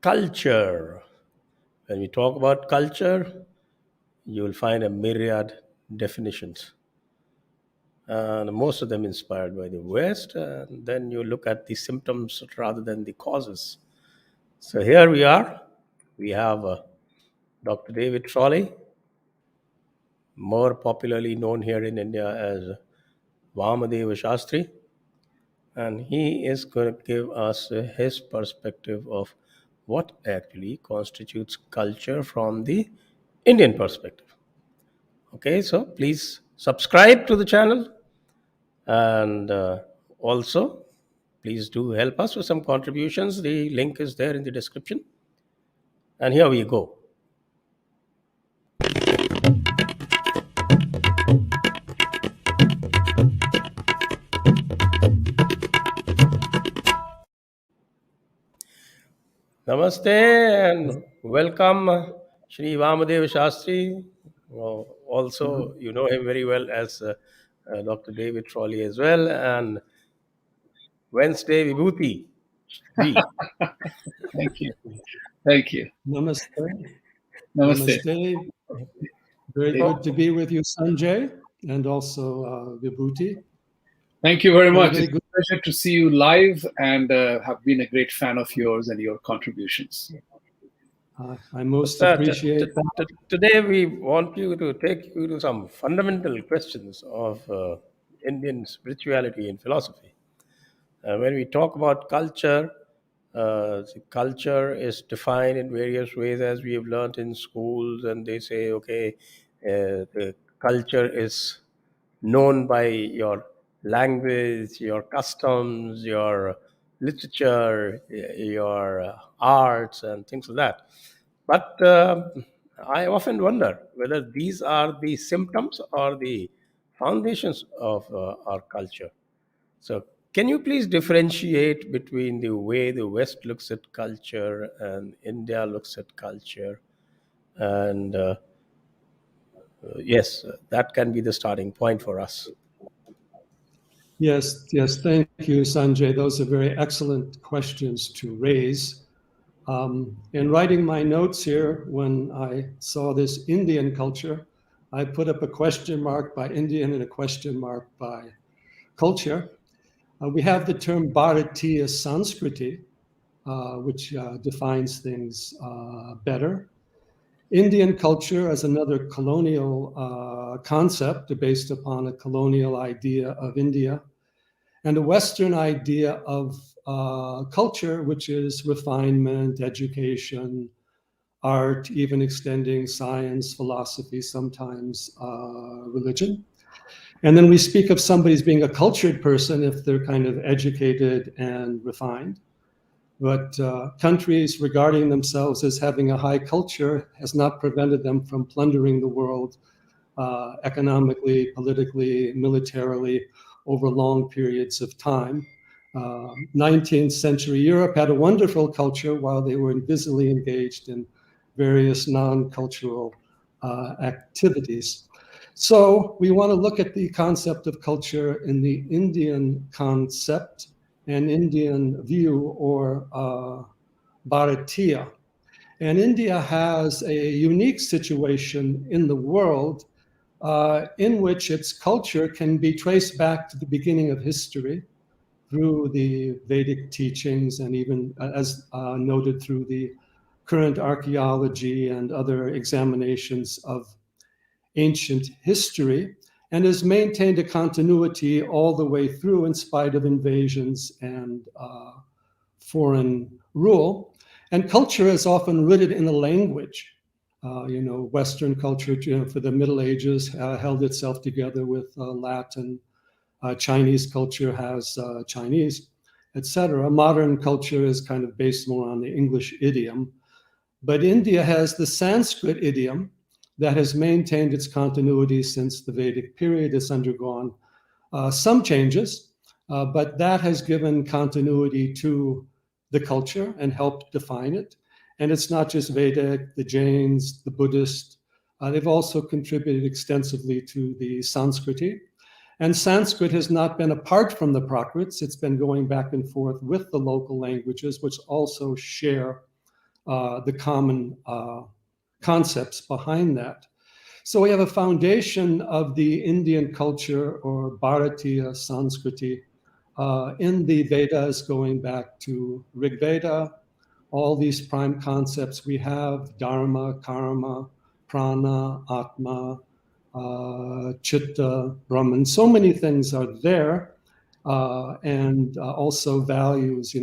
Culture. When we talk about culture, you will find a myriad definitions, and most of them inspired by the West. And then you look at the symptoms rather than the causes. So here we are. We have Dr. David Frawley, more popularly known here in India as Vamadev Shastri, and he is going to give us his perspective of what actually constitutes culture from the Indian perspective. Okay, so please subscribe to the channel, and also please do help us with some contributions. The link is there in the description. And here we go. Namaste and welcome, Sri Vamadev Shastri. Also, you know him very well as Dr. David Frawley as well, and Wednesday Vibhuti Ji. Thank you. Thank you. Namaste. Namaste. Namaste. Very good to be with you, Sanjay, and also Vibhuti. Thank you very much. Very It's a pleasure to see you live, and have been a great fan of yours and your contributions. I most appreciate that. Today we want you to take you to some fundamental questions of Indian spirituality and philosophy. When we talk about culture, the culture is defined in various ways, as we have learned in schools, and they say, okay, the culture is known by your language, your customs, your literature, your arts, and things like that. But I often wonder whether these are the symptoms or the foundations of our culture. So, can you please differentiate between the way the West looks at culture and India looks at culture? And yes, that can be the starting point for us. Yes, thank you, Sanjay. Those are very excellent questions to raise. In writing my notes here, when I saw this Indian culture, I put up a question mark by Indian and a question mark by culture. We have the term Bharatiya Sanskriti, which defines things better. Indian culture as another colonial concept based upon a colonial idea of India, and a Western idea of culture, which is refinement, education, art, even extending science, philosophy, sometimes religion. And then we speak of somebody as being a cultured person if they're kind of educated and refined. But countries regarding themselves as having a high culture has not prevented them from plundering the world economically, politically, militarily over long periods of time. 19th century Europe had a wonderful culture while they were busily engaged in various non-cultural activities. So we want to look at the concept of culture in the Indian concept and Indian view, or Bharatiya. And India has a unique situation in the world in which its culture can be traced back to the beginning of history through the Vedic teachings, and even as noted through the current archaeology and other examinations of ancient history, and has maintained a continuity all the way through in spite of invasions and foreign rule. And culture is often rooted in a language. Western culture, for the Middle Ages, held itself together with Latin. Chinese culture has Chinese, etc. Modern culture is kind of based more on the English idiom. But India has the Sanskrit idiom that has maintained its continuity since the Vedic period. It's undergone some changes, but that has given continuity to the culture and helped define it. And it's not just Vedic, the Jains, the Buddhists. They've also contributed extensively to the Sanskriti. And Sanskrit has not been apart from the Prakrits. It's been going back and forth with the local languages, which also share the common concepts behind that. So we have a foundation of the Indian culture, or Bharatiya Sanskriti, in the Vedas, going back to Rig Veda. All these prime concepts we have: dharma, karma, prana, atma, chitta, Brahman. So many things are there, and also values,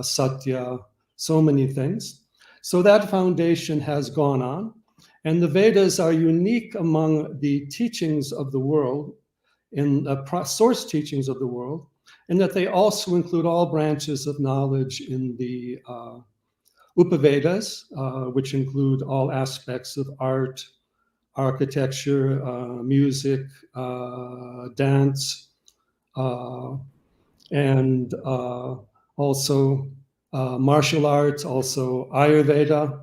satya, so many things. So that foundation has gone on. And the Vedas are unique among the teachings of the world, in the source teachings of the world, in that they also include all branches of knowledge in the Upavedas, which include all aspects of art, architecture, music, dance, and also martial arts, also Ayurveda,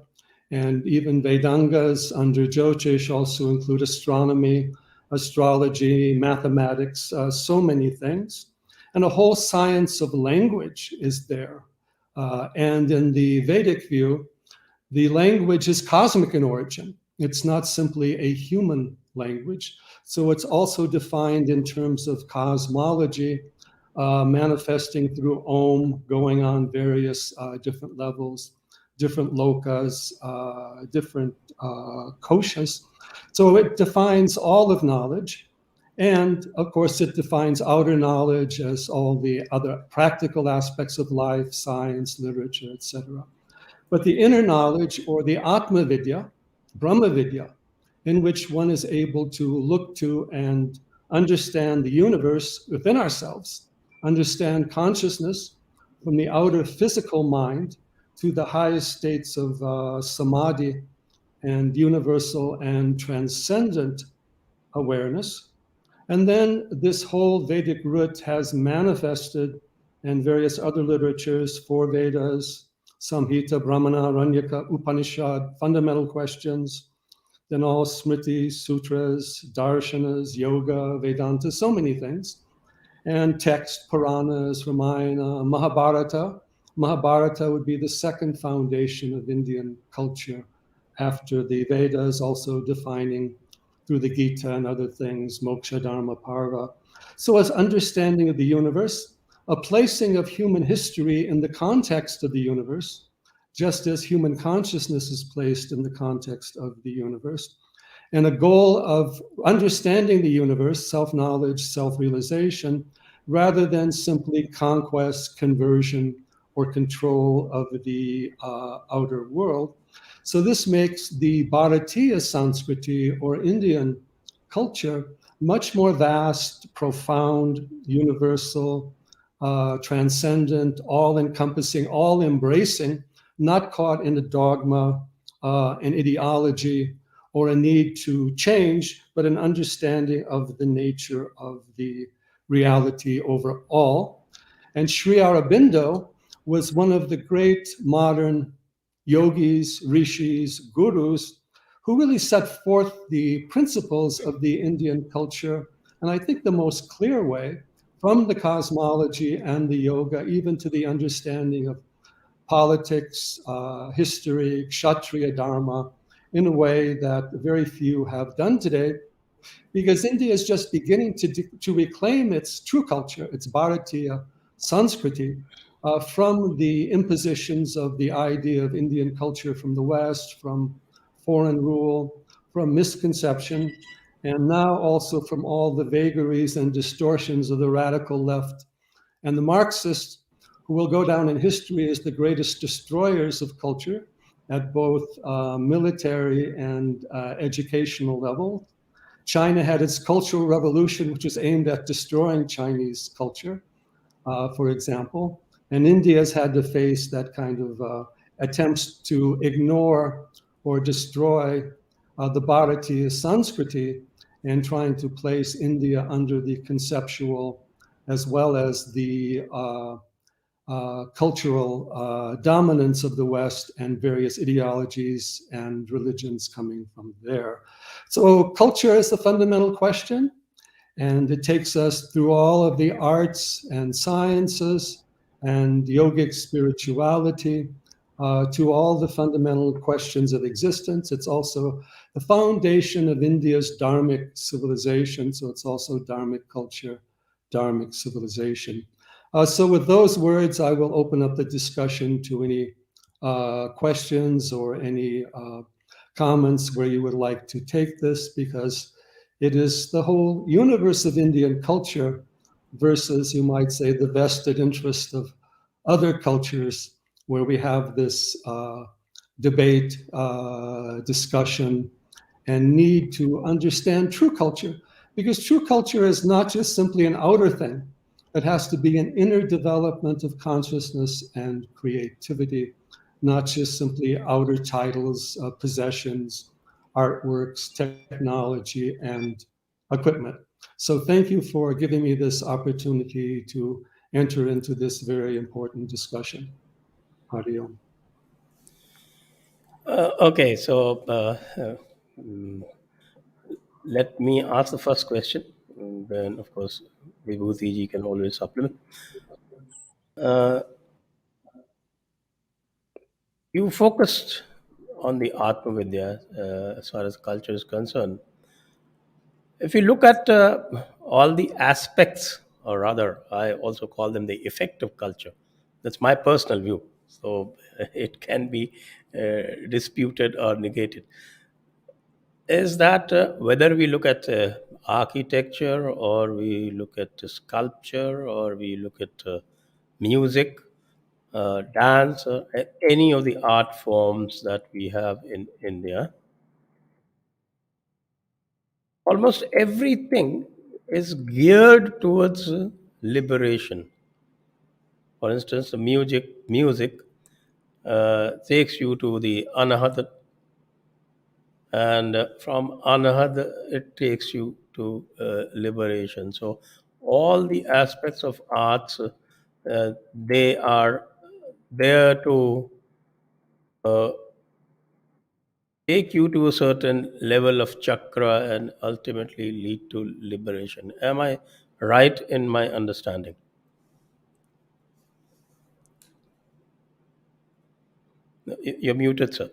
and even Vedangas under Jyotish also include astronomy, astrology, mathematics, so many things. And a whole science of language is there. And in the Vedic view, the language is cosmic in origin. It's not simply a human language. So it's also defined in terms of cosmology, manifesting through Om, going on various different levels, different lokas, different koshas. So it defines all of knowledge. And of course, it defines outer knowledge as all the other practical aspects of life, science, literature, etc. But the inner knowledge, or the Atma Vidya, Brahma Vidya, in which one is able to look to and understand the universe within ourselves, understand consciousness from the outer physical mind to the highest states of samadhi and universal and transcendent awareness. And then this whole Vedic root has manifested in various other literatures, four Vedas, Samhita, Brahmana, Aranyaka, Upanishad, fundamental questions, then all Smriti, Sutras, Darshanas, Yoga, Vedanta, so many things. And text, Puranas, Ramayana, Mahabharata. Mahabharata would be the second foundation of Indian culture after the Vedas, also defining through the Gita and other things, moksha, dharma, parva. So as understanding of the universe, a placing of human history in the context of the universe, just as human consciousness is placed in the context of the universe, and a goal of understanding the universe, self-knowledge, self-realization, rather than simply conquest, conversion, or control of the outer world. So this makes the Bharatiya Sanskriti, or Indian culture, much more vast, profound, universal, transcendent, all-encompassing, all-embracing, not caught in a dogma, an ideology, or a need to change, but an understanding of the nature of the reality over all. And Sri Aurobindo was one of the great modern yogis, rishis, gurus, who really set forth the principles of the Indian culture, and I think the most clear way, from the cosmology and the yoga, even to the understanding of politics, history, kshatriya dharma, in a way that very few have done today, because India is just beginning to reclaim its true culture, its Bharatiya Sanskriti, from the impositions of the idea of Indian culture from the West, from foreign rule, from misconception, and now also from all the vagaries and distortions of the radical left and the Marxists, who will go down in history as the greatest destroyers of culture at both military and educational level. China had its Cultural Revolution, which was aimed at destroying Chinese culture, for example. And India has had to face that kind of attempts to ignore or destroy the Bharatiya Sanskriti, and trying to place India under the conceptual as well as the cultural dominance of the West and various ideologies and religions coming from there. So culture is the fundamental question, and it takes us through all of the arts and sciences and yogic spirituality, to all the fundamental questions of existence. It's also the foundation of India's Dharmic civilization. So it's also Dharmic culture, Dharmic civilization. So with those words, I will open up the discussion to any questions or any comments where you would like to take this, because it is the whole universe of Indian culture versus, you might say, the vested interest of other cultures, where we have this debate, discussion, and need to understand true culture. Because true culture is not just simply an outer thing. It has to be an inner development of consciousness and creativity, not just simply outer titles, possessions, artworks, technology, and equipment. So thank you for giving me this opportunity to enter into this very important discussion. Hariom. Okay, so let me ask the first question. And then, of course, Vibhuti Ji can always supplement. You focused on the Atma Vidya as far as culture is concerned. If you look at all the aspects, or rather, I also call them the effect of culture. That's my personal view. So it can be disputed or negated. Is that whether we look at architecture, or we look at sculpture, or we look at music, dance, any of the art forms that we have in India, almost everything is geared towards liberation. For instance, the music takes you to the Anahata, and from Anahata it takes you to liberation. So all the aspects of arts, they are there to take you to a certain level of chakra and ultimately lead to liberation. Am I right in my understanding? You're muted, sir.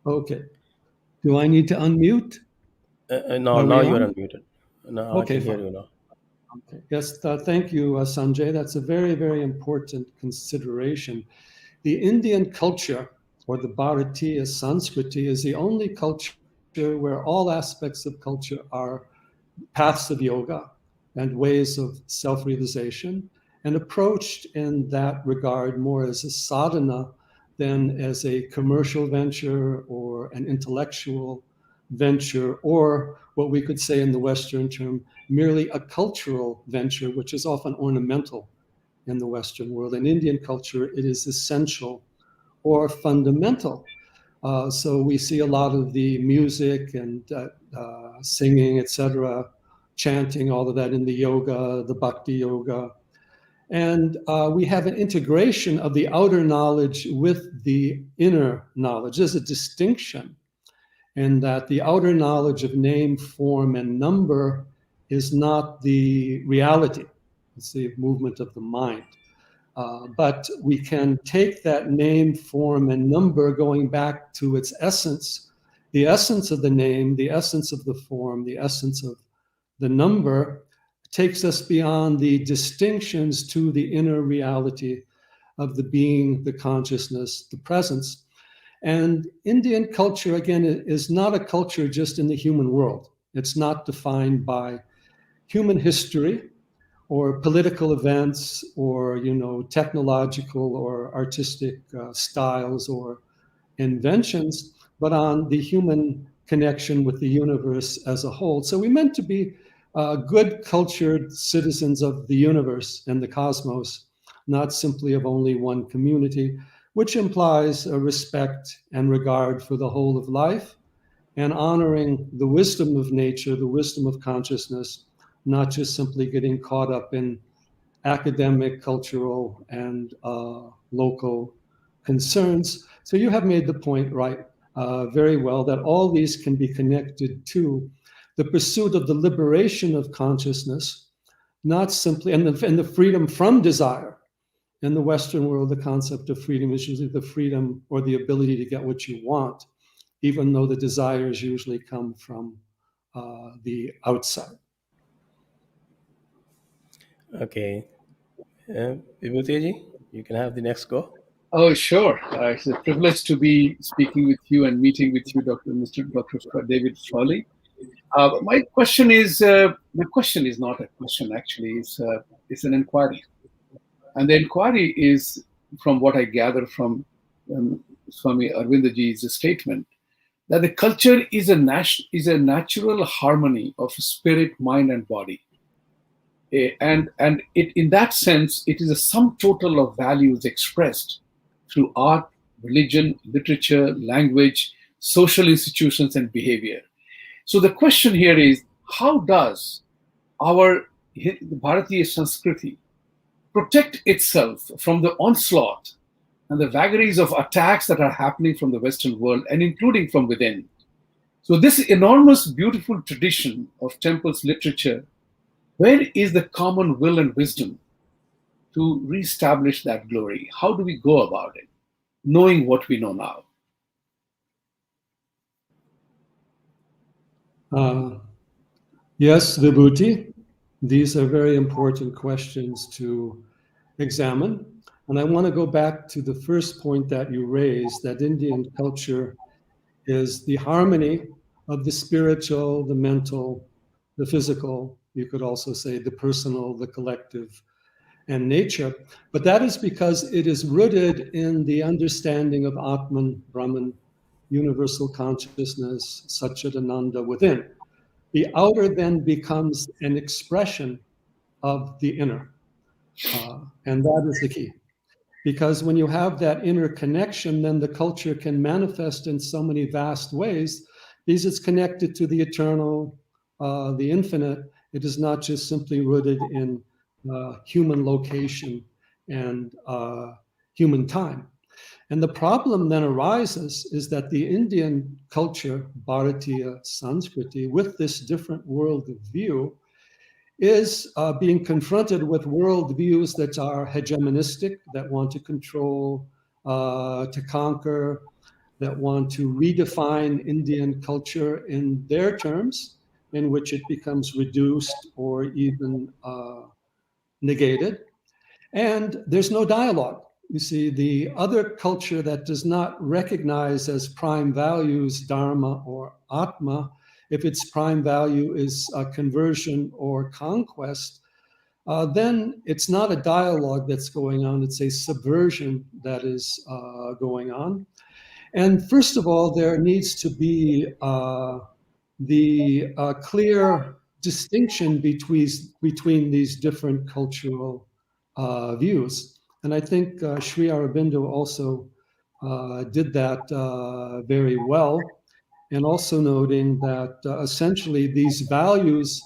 Okay. Do I need to unmute? Now you're unmuted. Now Okay, I can hear fine. you now. Okay. Yes, thank you, Sanjay. That's a very, very important consideration. The Indian culture, or the Bharatiya Sanskriti, is the only culture where all aspects of culture are paths of yoga and ways of self-realization, and approached in that regard more as a sadhana than as a commercial venture or an intellectual venture, or what we could say in the Western term, merely a cultural venture, which is often ornamental in the Western world. In Indian culture, it is essential or fundamental. So we see a lot of the music and singing, etc., chanting, all of that in the yoga, the bhakti yoga. And we have an integration of the outer knowledge with the inner knowledge. There's a distinction in that the outer knowledge of name, form, and number is not the reality. It's the movement of the mind. But we can take that name, form, and number going back to its essence, the essence of the name, the essence of the form, the essence of the number, takes us beyond the distinctions to the inner reality of the being, the consciousness, the presence. And Indian culture, again, is not a culture just in the human world. It's not defined by human history or political events or, technological or artistic styles or inventions, but on the human connection with the universe as a whole. So we meant to be good, cultured citizens of the universe and the cosmos, not simply of only one community, which implies a respect and regard for the whole of life and honoring the wisdom of nature, the wisdom of consciousness, not just simply getting caught up in academic, cultural, and local concerns. So you have made the point right very well, that all these can be connected to the pursuit of the liberation of consciousness, not simply, and the freedom from desire, In the Western world, the concept of freedom is usually the freedom or the ability to get what you want, even though the desires usually come from the outside. Okay. Vibhuti Ji, you can have the next go. Oh, sure. It's a privilege to be speaking with you and meeting with you, Dr. David Frawley. My question is, the question is not a question, actually. It's an inquiry. And the inquiry is, from what I gather from Swami Aurobindo Ji's statement, that the culture is a natural harmony of spirit, mind, and body. And it, in that sense, it is a sum total of values expressed through art, religion, literature, language, social institutions, and behavior. So the question here is, how does our Bharatiya Sanskriti protect itself from the onslaught and the vagaries of attacks that are happening from the Western world and including from within? So this enormous, beautiful tradition of temples literature, where is the common will and wisdom to reestablish that glory? How do we go about it, knowing what we know now? Yes, Vibhuti, these are very important questions to examine. And I want to go back to the first point that you raised, that Indian culture is the harmony of the spiritual, the mental, the physical, you could also say the personal, the collective, and nature. But that is because it is rooted in the understanding of Atman, Brahman, universal consciousness, Satchidananda within. The outer then becomes an expression of the inner. And that is the key. Because when you have that inner connection, then the culture can manifest in so many vast ways, because it's connected to the eternal, the infinite. It is not just simply rooted in human location and human time. And the problem then arises is that the Indian culture, Bharatiya Sanskriti, with this different world view, is being confronted with worldviews that are hegemonistic, that want to control, to conquer, that want to redefine Indian culture in their terms, in which it becomes reduced or even negated. And there's no dialogue. You see, the other culture that does not recognize as prime values Dharma or Atma, if its prime value is conversion or conquest, then it's not a dialogue that's going on, it's a subversion that is going on. And first of all, there needs to be the clear distinction between these different cultural views. And I think Sri Aurobindo also did that very well, and also noting that essentially these values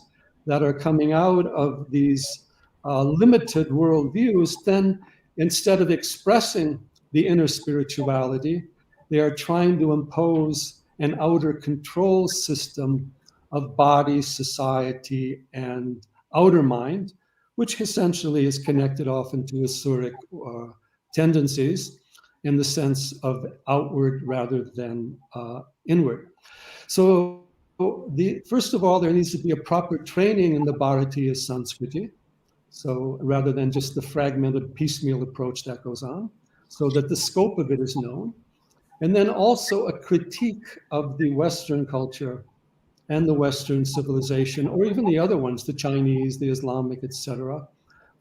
that are coming out of these limited worldviews, then instead of expressing the inner spirituality, they are trying to impose an outer control system of body, society, and outer mind, which essentially is connected often to Asuric tendencies in the sense of outward rather than inward. So first of all, there needs to be a proper training in the Bharatiya Sanskriti. So rather than just the fragmented piecemeal approach that goes on, so that the scope of it is known. And then also a critique of the Western culture and the Western civilization, or even the other ones, the Chinese, the Islamic, etc.,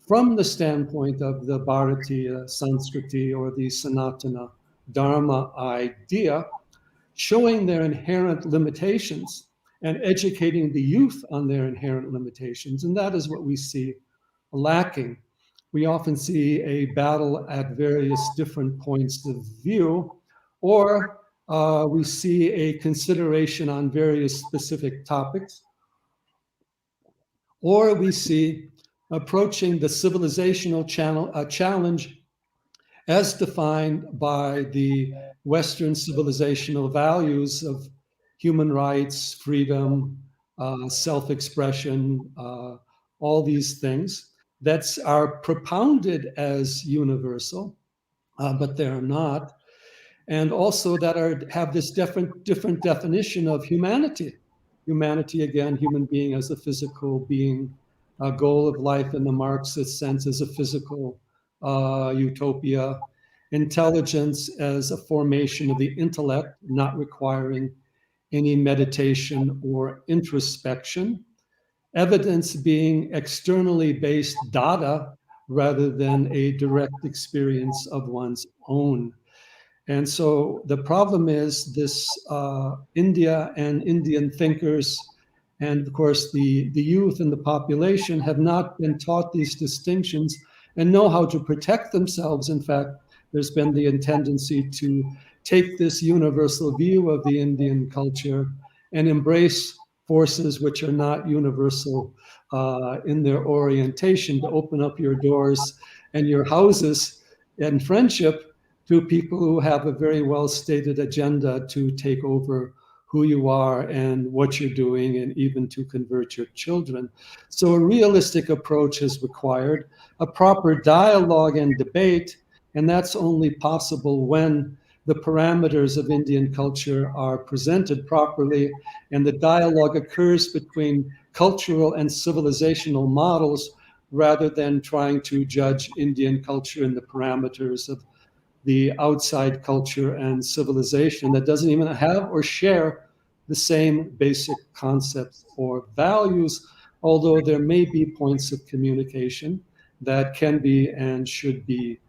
from the standpoint of the Bharatiya Sanskriti or the Sanatana Dharma idea, showing their inherent limitations and educating the youth on their inherent limitations. And that is what we see lacking. We often see a battle at various different points of view, or we see a consideration on various specific topics, or we see approaching the civilizational challenge as defined by the Western civilizational values of human rights, freedom, self-expression, all these things that are propounded as universal, but they're not, and also that have this different definition of humanity. Humanity, again, human being as a physical being, a goal of life in the Marxist sense as a physical utopia, intelligence as a formation of the intellect, not requiring any meditation or introspection, evidence being externally based data rather than a direct experience of one's own. And so the problem is this India and Indian thinkers, and of course the youth and the population have not been taught these distinctions and know how to protect themselves. In fact, there's been the tendency to take this universal view of the Indian culture and embrace forces which are not universal in their orientation, to open up your doors and your houses and friendship to people who have a very well-stated agenda to take over who you are and what you're doing, and even to convert your children. So a realistic approach is required, a proper dialogue and debate, and that's only possible when the parameters of Indian culture are presented properly and the dialogue occurs between cultural and civilizational models, rather than trying to judge Indian culture in the parameters of the outside culture and civilization that doesn't even have or share the same basic concepts or values, although there may be points of communication that can be and should be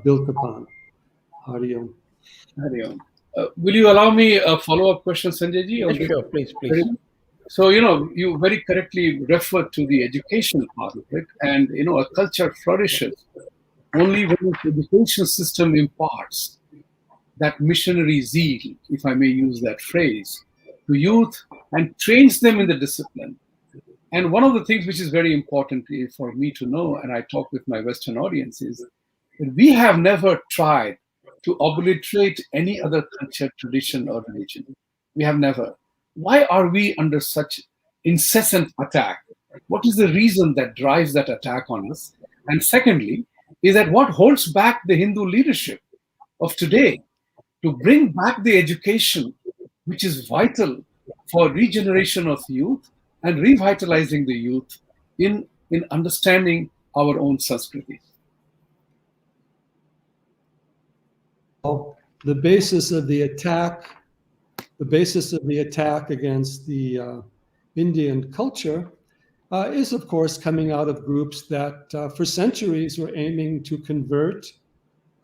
built upon. Hari Om. Will you allow me a follow-up question, Sanjay ji? Yes, sure, please. So, you very correctly referred to the education part of it, and, a culture flourishes only when the education system imparts that missionary zeal, if I may use that phrase, to youth and trains them in the discipline. And one of the things which is very important for me to know, and I talk with my Western audience, is that we have never tried to obliterate any other culture, tradition, or religion. We have never. Why are we under such incessant attack? What is the reason that drives that attack on us? And secondly, is that what holds back the Hindu leadership of today to bring back the education, which is vital for regeneration of youth and revitalizing the youth in understanding our own Sanskriti? The basis of the attack against the Indian culture is, of course, coming out of groups that for centuries were aiming to convert,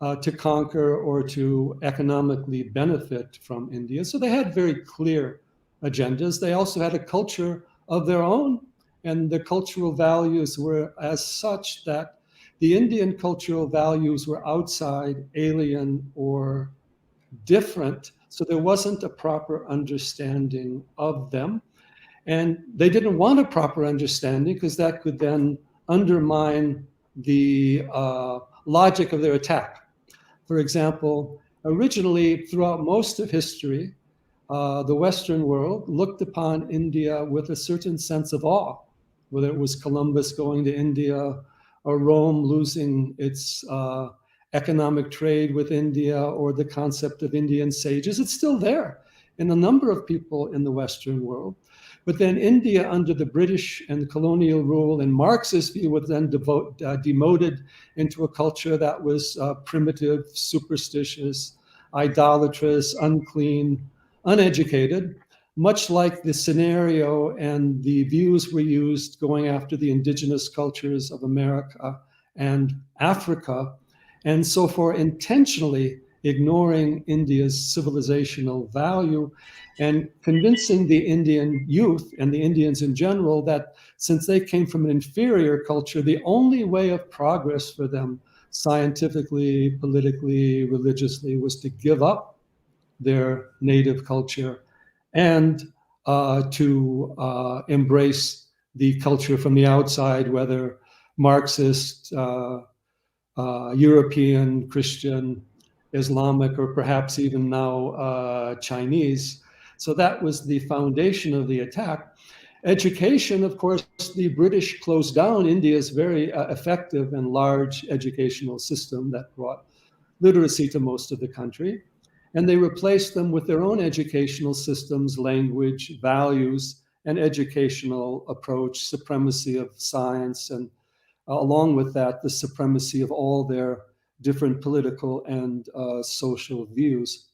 to conquer, or to economically benefit from India. So they had very clear agendas. They also had a culture of their own, and the cultural values were as such that the Indian cultural values were outside, alien, or different. So there wasn't a proper understanding of them. And they didn't want a proper understanding because that could then undermine the logic of their attack. For example, originally, throughout most of history, the Western world looked upon India with a certain sense of awe, whether it was Columbus going to India or Rome losing its economic trade with India, or the concept of Indian sages. It's still there in a number of people in the Western world. But then India, under the British and colonial rule and Marxist view, was then demoted into a culture that was primitive, superstitious, idolatrous, unclean, uneducated, much like the scenario and the views were used going after the indigenous cultures of America and Africa. And so for intentionally ignoring India's civilizational value and convincing the Indian youth and the Indians in general that since they came from an inferior culture, the only way of progress for them scientifically, politically, religiously was to give up their native culture and to embrace the culture from the outside, whether Marxist, European, Christian, Islamic, or perhaps even now Chinese. So that was the foundation of the attack. Education, of course, the British closed down India's very effective and large educational system that brought literacy to most of the country. And they replaced them with their own educational systems, language, values, and educational approach, supremacy of science, and along with that, the supremacy of all their different political and social views.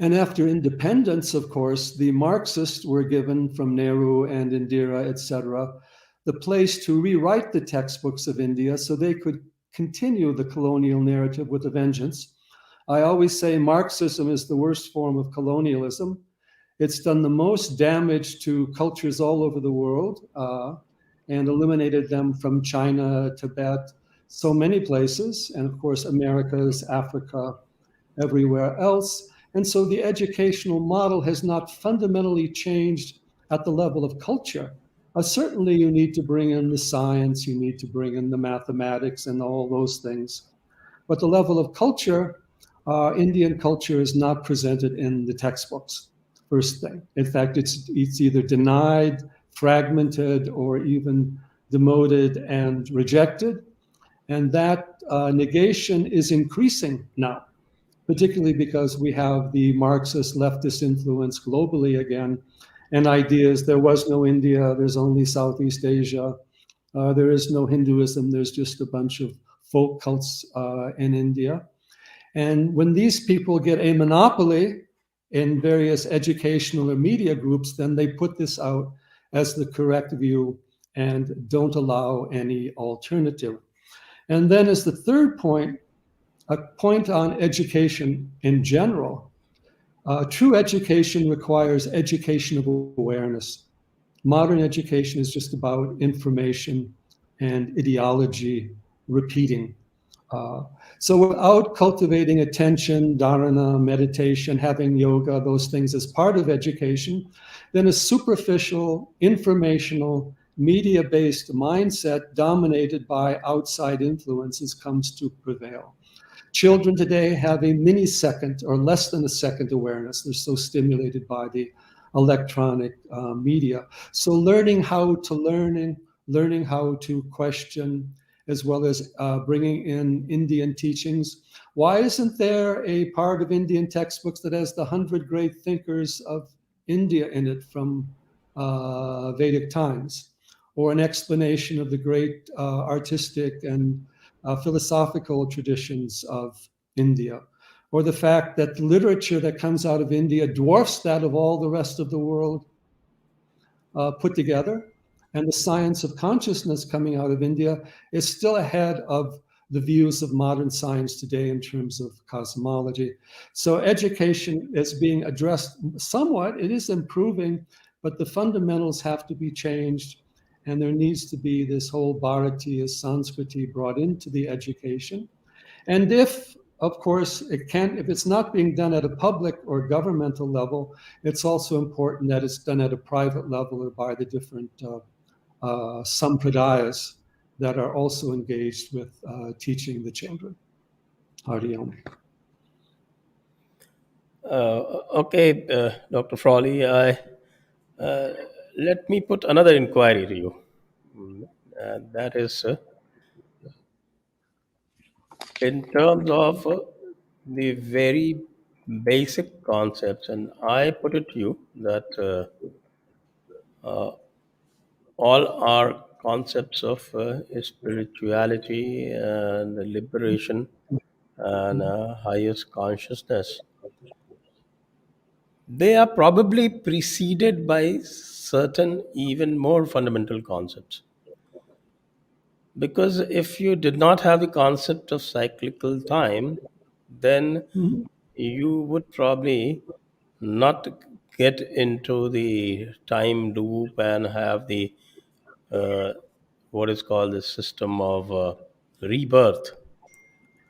And after independence, of course, the Marxists were given, from Nehru and Indira, etc., the place to rewrite the textbooks of India so they could continue the colonial narrative with a vengeance. I always say Marxism is the worst form of colonialism. It's done the most damage to cultures all over the world and eliminated them from China, Tibet, so many places, and of course, Americas, Africa, everywhere else. And so the educational model has not fundamentally changed at the level of culture. Certainly you need to bring in the science, you need to bring in the mathematics and all those things. But the level of culture, Indian culture is not presented in the textbooks, first thing. In fact, it's either denied, fragmented, or even demoted and rejected. And that negation is increasing now, particularly because we have the Marxist leftist influence globally again, and ideas there was no India, there's only Southeast Asia, there is no Hinduism, there's just a bunch of folk cults in India. And when these people get a monopoly in various educational or media groups, then they put this out as the correct view and don't allow any alternative. And then as the third point, a point on education in general. True education requires education of awareness. Modern education is just about information and ideology repeating. So without cultivating attention, dharana, meditation, having yoga, those things as part of education, then a superficial, informational, media-based mindset dominated by outside influences comes to prevail. Children today have a millisecond or less than a second awareness. They're so stimulated by the electronic media. So learning how to learning how to question, as well as bringing in Indian teachings. Why isn't there a part of Indian textbooks that has the 100 great thinkers of India in it from Vedic times? Or an explanation of the great artistic and philosophical traditions of India, or the fact that literature that comes out of India dwarfs that of all the rest of the world put together, and the science of consciousness coming out of India is still ahead of the views of modern science today in terms of cosmology. So education is being addressed somewhat, it is improving, but the fundamentals have to be changed. And there needs to be this whole Bharatiya Sanskriti brought into the education. And if, of course, if it's not being done at a public or governmental level, it's also important that it's done at a private level or by the different sampradayas that are also engaged with teaching the children. Hari Om. Okay, Dr. Frawley, let me put another inquiry to you. And that is in terms of the very basic concepts. And I put it to you that all our concepts of spirituality and liberation and highest consciousness, they are probably preceded by certain even more fundamental concepts. Because if you did not have the concept of cyclical time, then you would probably not get into the time loop and have the what is called the system of rebirth,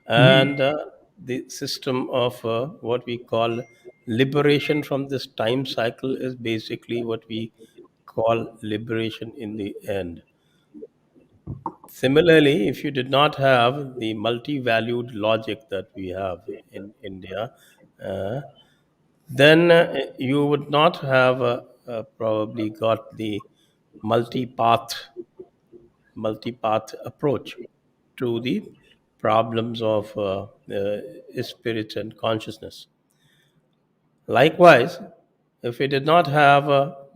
and the system of what we call liberation from this time cycle is basically what we call liberation in the end. Similarly, if you did not have the multi-valued logic that we have in India, then you would not have probably got the multi-path approach to the problems of spirit and consciousness. Likewise, if we did not have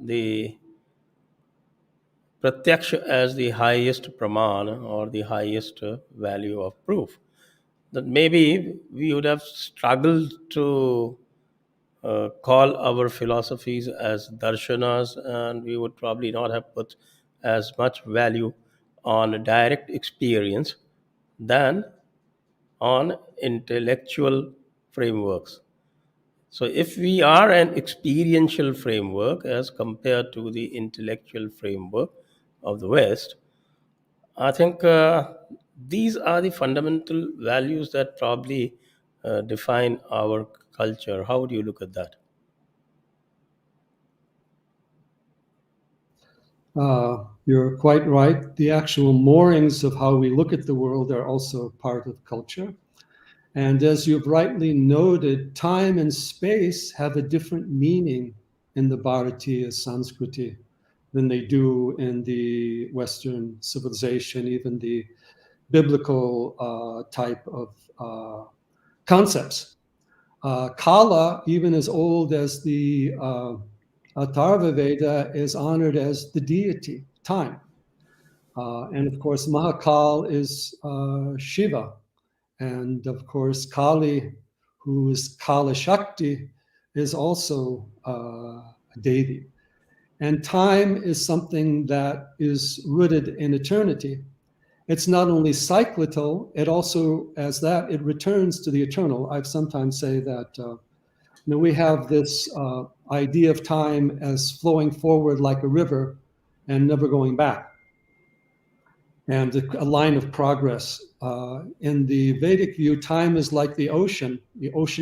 the pratyaksha as the highest praman or the highest value of proof, then maybe we would have struggled to call our philosophies as darshanas, and we would probably not have put as much value on direct experience than on intellectual frameworks. So, if we are an experiential framework as compared to the intellectual framework of the West, I think these are the fundamental values that probably define our culture. How do you look at that? You're quite right. The actual moorings of how we look at the world are also part of culture. And as you've rightly noted, time and space have a different meaning in the Bharatiya Sanskriti than they do in the Western civilization, even the biblical type of concepts. Kala, even as old as the Atharva Veda, is honored as the deity, time. And of course, Mahakal is Shiva. And of course, Kali, who is Kala Shakti, is also a deity. And time is something that is rooted in eternity. It's not only cyclical, it also, as that, it returns to the eternal. I've sometimes say that we have this idea of time as flowing forward like a river and never going back, and a line of progress. In the Vedic view, time is like the ocean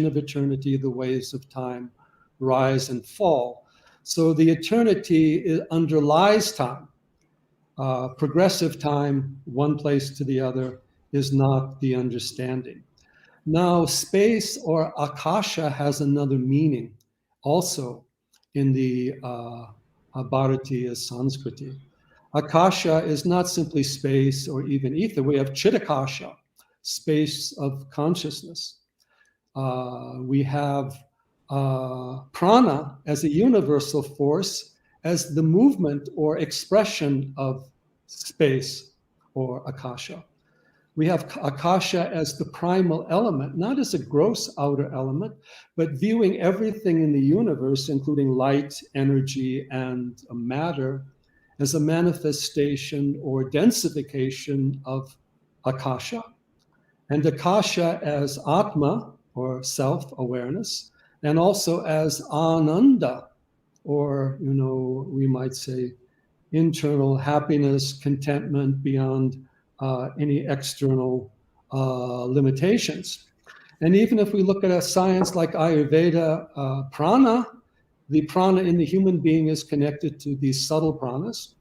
of eternity. The waves of time rise and fall. So the eternity underlies time. Progressive time, one place to the other, is not the understanding. Now, space or akasha has another meaning also in the Bharatiya Sanskriti. Akasha is not simply space or even ether. We have Chitakasha, space of consciousness. We have prana as a universal force, as the movement or expression of space or akasha. We have akasha as the primal element, not as a gross outer element, but viewing everything in the universe, including light, energy, and matter, as a manifestation or densification of akasha. And akasha as atma, or self-awareness, and also as ananda, or, we might say internal happiness, contentment beyond any external limitations. And even if we look at a science like Ayurveda, prana, the prana in the human being is connected to these subtle pranas.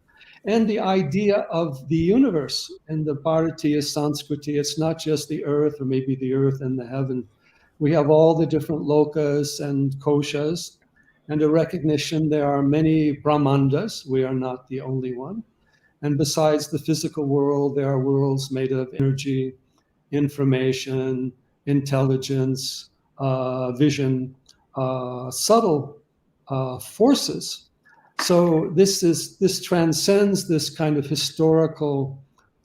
And the idea of the universe in the Bharatiya Sanskriti, it's not just the earth or maybe the earth and the heaven. We have all the different lokas and koshas, and a recognition there are many Brahmandas. We are not the only one. And besides the physical world, there are worlds made of energy, information, intelligence, vision, subtle forces. So this transcends this kind of historical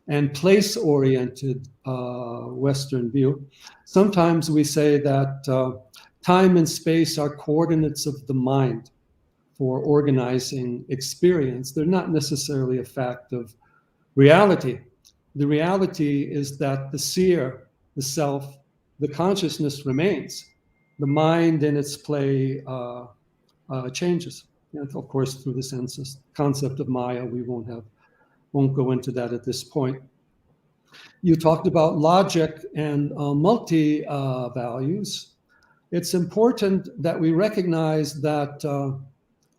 and place-oriented Western view. Sometimes we say that time and space are coordinates of the mind for organizing experience. They're not necessarily a fact of reality. The reality is that the seer, the self, the consciousness remains. The mind in its play changes. And of course, through the concept of Maya, we won't go into that at this point. You talked about logic and multi-values. It's important that we recognize that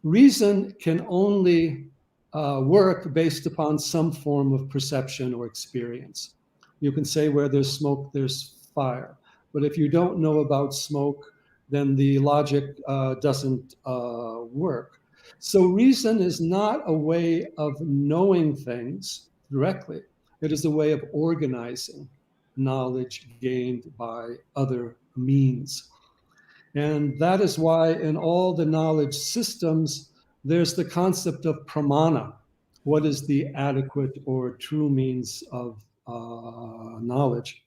reason can only work based upon some form of perception or experience. You can say where there's smoke, there's fire. But if you don't know about smoke, then the logic doesn't work. So reason is not a way of knowing things directly. It is a way of organizing knowledge gained by other means. And that is why in all the knowledge systems, there's the concept of pramana. What is the adequate or true means of knowledge?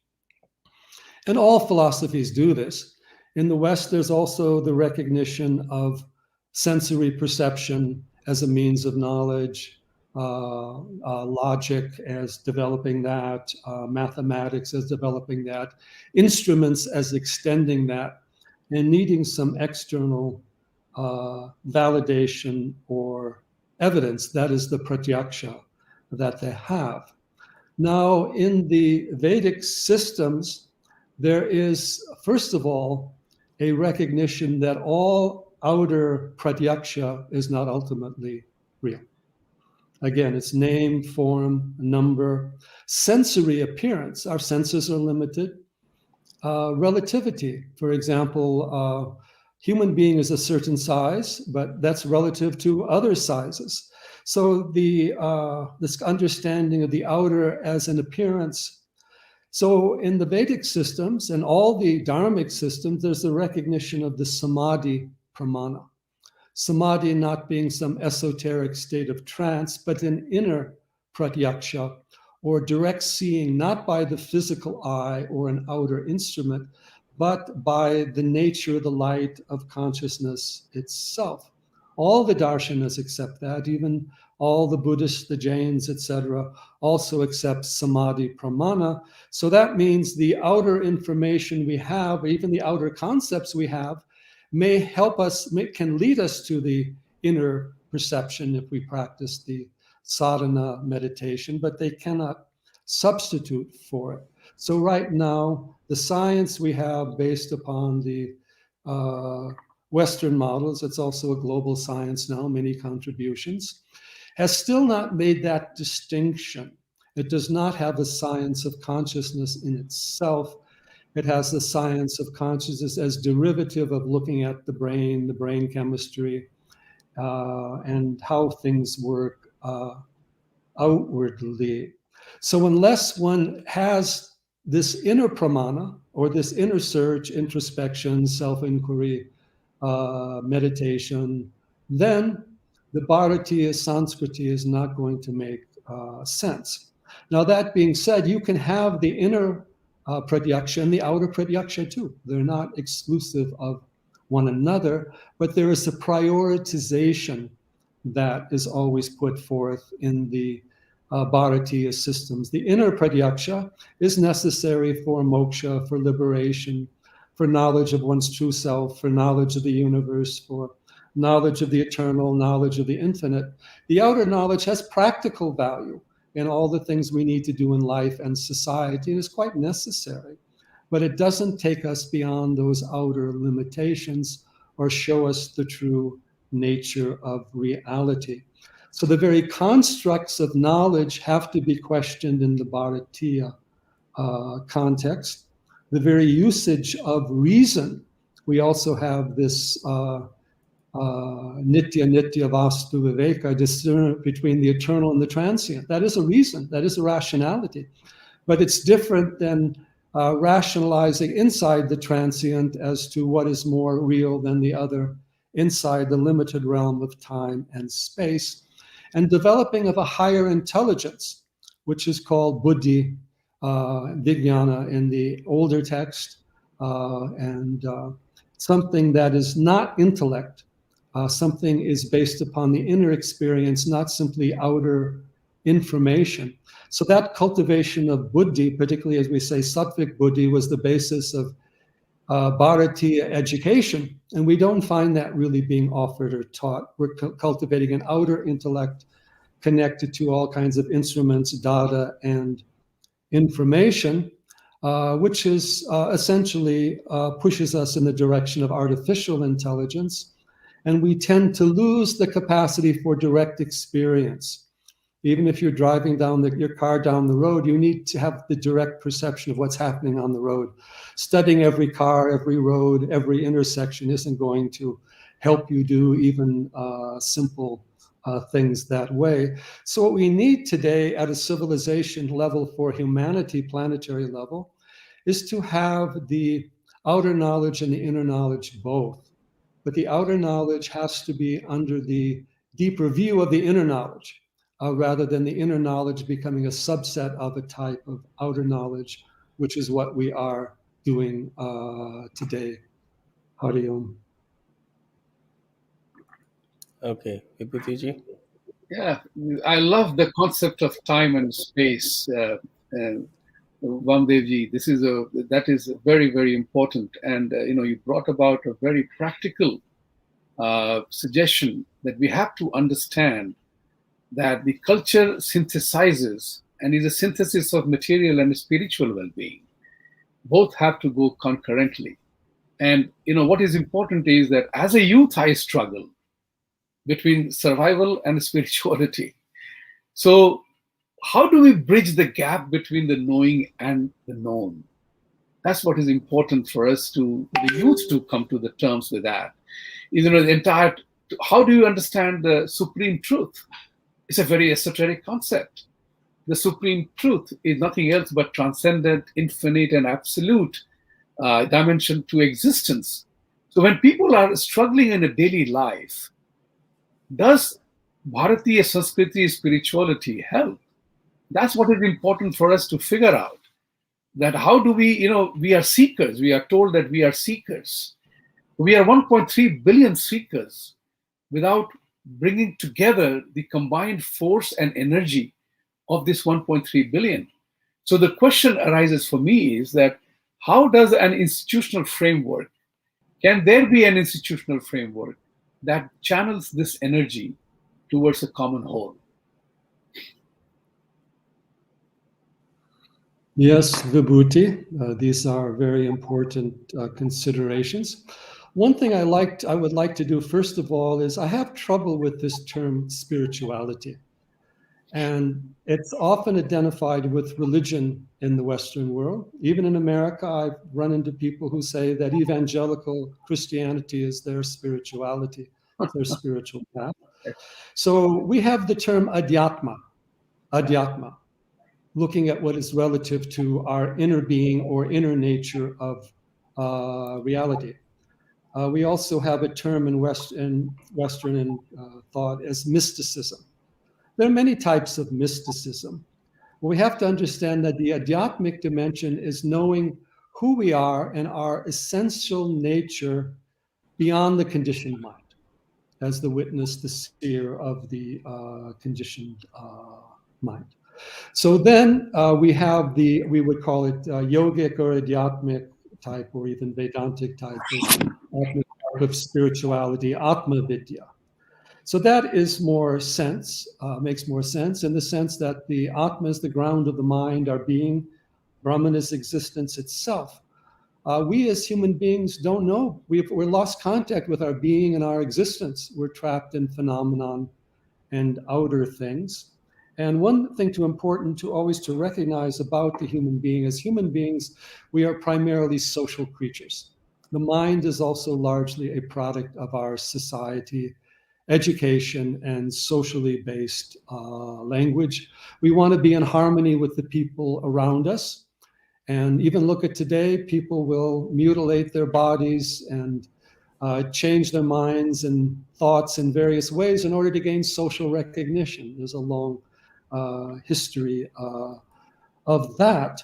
And all philosophies do this. In the West, there's also the recognition of sensory perception as a means of knowledge, logic as developing that, mathematics as developing that, instruments as extending that, and needing some external validation or evidence. That is the pratyaksha that they have. Now, in the Vedic systems, there is, first of all, a recognition that all outer pratyaksha is not ultimately real. Again, it's name, form, number, sensory appearance. Our senses are limited. Relativity, for example, human being is a certain size, but that's relative to other sizes. So this understanding of the outer as an appearance. So in the Vedic systems and all the dharmic systems, there's the recognition of the samadhi pramana. Samadhi not being some esoteric state of trance, but an inner pratyaksha, or direct seeing, not by the physical eye or an outer instrument, but by the nature of the light of consciousness itself. All the darshanas accept that, even all the Buddhists, the Jains, etc., also accept samadhi pramana. So that means the outer information we have, or even the outer concepts we have, may help us, can lead us to the inner perception if we practice the sadhana meditation, but they cannot substitute for it. So right now, the science we have based upon the Western models, it's also a global science now, many contributions, has still not made that distinction. It does not have a science of consciousness in itself. It has the science of consciousness as derivative of looking at the brain chemistry, and how things work outwardly. So unless one has this inner pramana, or this inner search, introspection, self-inquiry, meditation, then the Bharatiya Sanskriti is not going to make sense. Now, that being said, you can have the inner pratyaksha and the outer pratyaksha too. They're not exclusive of one another, but there is a prioritization that is always put forth in the Bharatiya systems. The inner pratyaksha is necessary for moksha, for liberation, for knowledge of one's true self, for knowledge of the universe, for knowledge of the eternal, knowledge of the infinite. The outer knowledge has practical value in all the things we need to do in life and society. It is quite necessary, but it doesn't take us beyond those outer limitations or show us the true nature of reality. So the very constructs of knowledge have to be questioned in the Bharatiya context. The very usage of reason, we also have this nitya vastu viveka, discernment between the eternal and the transient. That is a reason, that is a rationality. But it's different than rationalizing inside the transient as to what is more real than the other inside the limited realm of time and space. And developing of a higher intelligence, which is called buddhi, vijnana in the older text, and something that is not intellect. Something is based upon the inner experience, not simply outer information. So that cultivation of buddhi, particularly as we say sattvic buddhi, was the basis of Bharatiya education. And we don't find that really being offered or taught. We're cultivating an outer intellect connected to all kinds of instruments, data, and information, which is essentially pushes us in the direction of artificial intelligence. And we tend to lose the capacity for direct experience. Even if you're driving down your car down the road, you need to have the direct perception of what's happening on the road. Studying every car, every road, every intersection isn't going to help you do even simple things that way. So what we need today at a civilization level for humanity, planetary level, is to have the outer knowledge and the inner knowledge both. But the outer knowledge has to be under the deeper view of the inner knowledge, rather than the inner knowledge becoming a subset of a type of outer knowledge, which is what we are doing today. Hari Om. Okay, Vibhuti Ji. Yeah, I love the concept of time and space, Vamadev Ji. That is very, very important. And you brought about a very practical suggestion that we have to understand that the culture synthesizes and is a synthesis of material and spiritual well-being. Both have to go concurrently. And what is important is that as a youth, I struggle between survival and spirituality. So how do we bridge the gap between the knowing and the known? That's what is important for us the youth to come to the terms with that. How do you understand the supreme truth? It's a very esoteric concept. The supreme truth is nothing else but transcendent, infinite, and absolute dimension to existence. So when people are struggling in a daily life, does Bharatiya Sanskriti spirituality help? That's what is important for us to figure out. That how do we are seekers. We are told that we are seekers. We are 1.3 billion seekers without bringing together the combined force and energy of this 1.3 billion. So the question arises for me is that how does an institutional framework, can there be an institutional framework that channels this energy towards a common whole? Yes, Vibhuti, these are very important considerations. One thing I would like to do, first of all, is I have trouble with this term spirituality. And it's often identified with religion in the Western world. Even in America, I've run into people who say that evangelical Christianity is their spirituality, their spiritual path. So we have the term adhyatma, looking at what is relative to our inner being or inner nature of reality. We also have a term in Western thought as mysticism. There are many types of mysticism. We have to understand that the adhyatmic dimension is knowing who we are and our essential nature beyond the conditioned mind, as the witness, the seer of the conditioned mind. So then we have we would call it yogic or adhyatmic type, or even Vedantic type of spirituality, Atma Vidya. So that is makes more sense in the sense that the Atma is the ground of the mind, our being, Brahman is existence itself. We as human beings don't know. We're lost contact with our being and our existence. We're trapped in phenomenon and outer things. And one thing important to always recognize about the human being, as human beings, we are primarily social creatures. The mind is also largely a product of our society, education, and socially based language. We want to be in harmony with the people around us. And even look at today, people will mutilate their bodies and change their minds and thoughts in various ways in order to gain social recognition. There's a long history of that.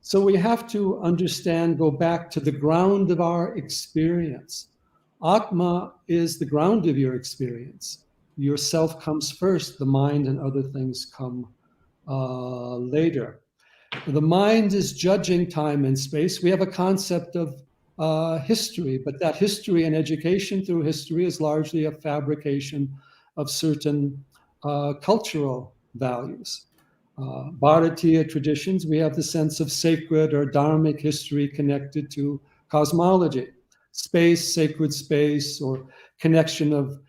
So we have to understand, go back to the ground of our experience. Atma is the ground of your experience. Yourself comes first, the mind and other things come later. The mind is judging time and space. We have a concept of history, but that history and education through history is largely a fabrication of certain cultural values. Bharatiya traditions, we have the sense of sacred or dharmic history connected to cosmology, space, sacred space, or connection of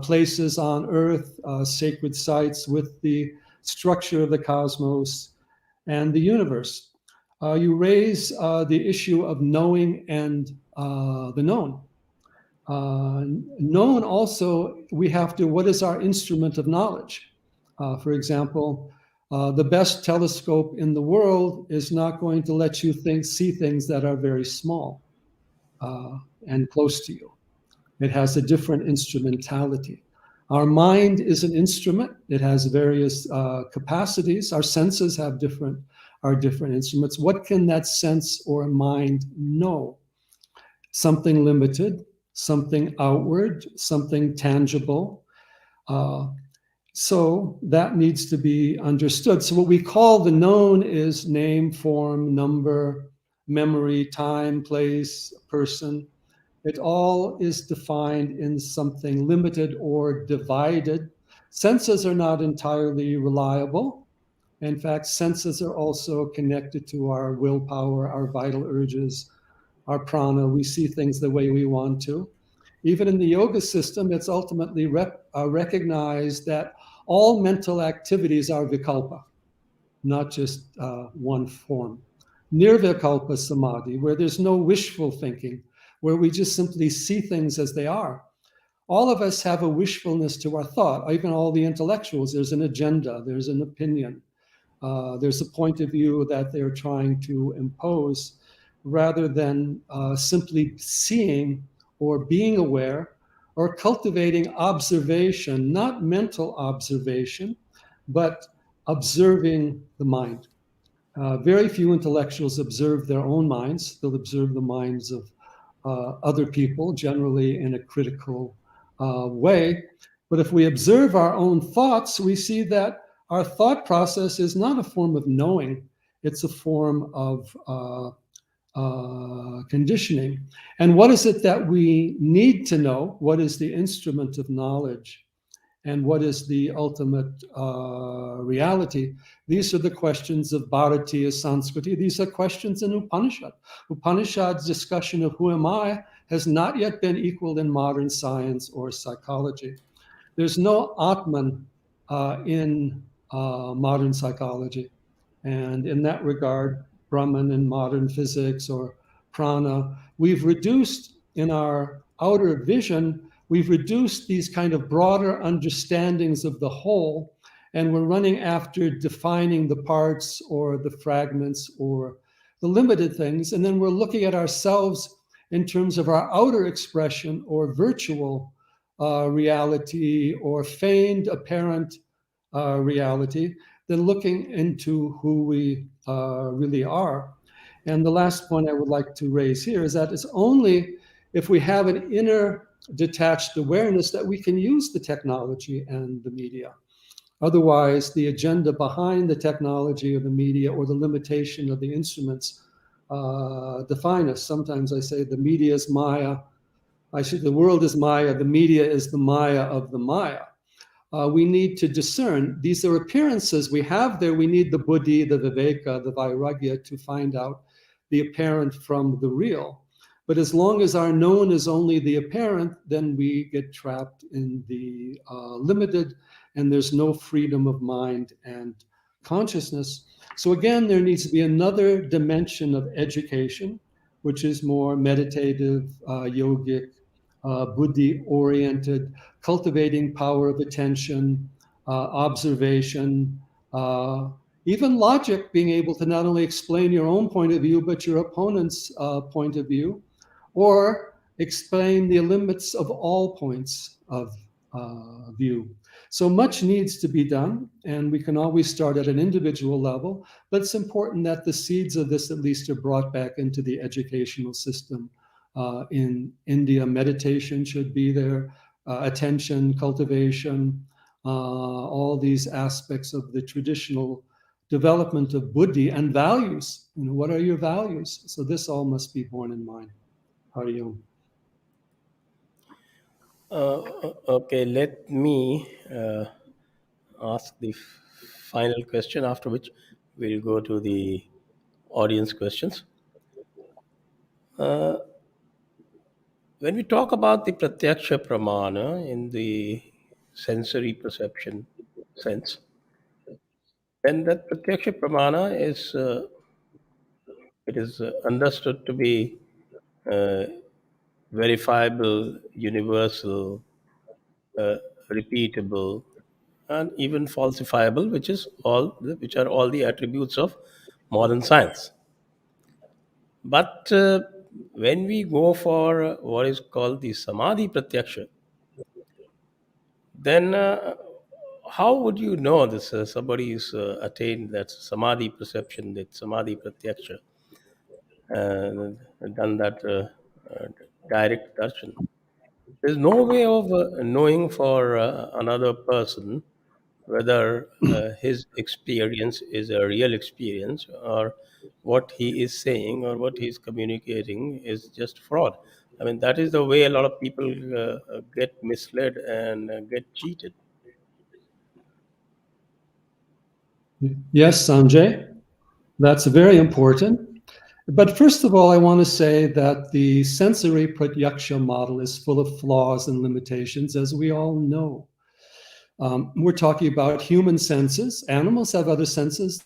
places on earth, sacred sites with the structure of the cosmos and the universe. You raise the issue of knowing and the known. known also, we have to, what is our instrument of knowledge? For example, the best telescope in the world is not going to let you see things that are very small and close to you. It has a different instrumentality. Our mind is an instrument. It has various capacities. Our senses have different instruments. What can that sense or mind know? Something limited, something outward, something tangible. So that needs to be understood. So what we call the known is name, form, number, memory, time, place, person. It all is defined in something limited or divided. Senses are not entirely reliable. In fact, senses are also connected to our willpower, our vital urges, our prana. We see things the way we want to. Even in the yoga system, it's ultimately recognized that all mental activities are vikalpa, not just one form. Nirvikalpa samadhi, where there's no wishful thinking, where we just simply see things as they are. All of us have a wishfulness to our thought, even all the intellectuals. There's an agenda, there's an opinion, there's a point of view that they're trying to impose, rather than simply seeing or being aware or cultivating observation, not mental observation, but observing the mind. Very few intellectuals observe their own minds. They'll observe the minds of other people, generally in a critical way. But if we observe our own thoughts, we see that our thought process is not a form of knowing, it's a form of conditioning. And what is it that we need to know? What is the instrument of knowledge? And what is the ultimate reality? These are the questions of Bharatiya Sanskriti. These are questions in Upanishad. Upanishad's discussion of who am I has not yet been equaled in modern science or psychology. There's no Atman in modern psychology. And in that regard, Brahman in modern physics or prana, we've reduced in our outer vision, we've reduced these kind of broader understandings of the whole, and we're running after defining the parts or the fragments or the limited things. And then we're looking at ourselves in terms of our outer expression or virtual reality or feigned apparent reality, than looking into who we really are. And the last point I would like to raise here is that it's only if we have an inner detached awareness that we can use the technology and the media. Otherwise, the agenda behind the technology or the media or the limitation of the instruments define us. Sometimes I say the media is Maya. The world is Maya. The media is the Maya of the Maya. We need to discern. These are appearances we have there. We need the buddhi, the viveka, the vairagya to find out the apparent from the real. But as long as our known is only the apparent, then we get trapped in the limited, and there's no freedom of mind and consciousness. So again, there needs to be another dimension of education, which is more meditative, yogic, buddhi-oriented, cultivating power of attention, observation, even logic, being able to not only explain your own point of view, but your opponent's point of view, or explain the limits of all points of view. So much needs to be done, and we can always start at an individual level, but it's important that the seeds of this at least are brought back into the educational system. In India, meditation should be there, attention, cultivation, all these aspects of the traditional development of buddhi and values. What are your values? So this all must be borne in mind. Hari Om. Okay, let me ask the final question, after which we'll go to the audience questions. When we talk about the pratyaksha pramana in the sensory perception sense, then that pratyaksha pramana is understood to be verifiable, universal, repeatable, and even falsifiable, which are all the attributes of modern science. But when we go for what is called the samadhi pratyaksha, then how would you know this? Somebody is attained that samadhi perception, that samadhi pratyaksha, and done that direct darshan. There's no way of knowing for another person whether his experience is a real experience, or what he is saying or what he is communicating is just fraud. I mean, that is the way a lot of people get misled and get cheated. Yes, Sanjay, that's very important. But first of all, I want to say that the sensory pratyaksha model is full of flaws and limitations, as we all know. We're talking about human senses. Animals have other senses.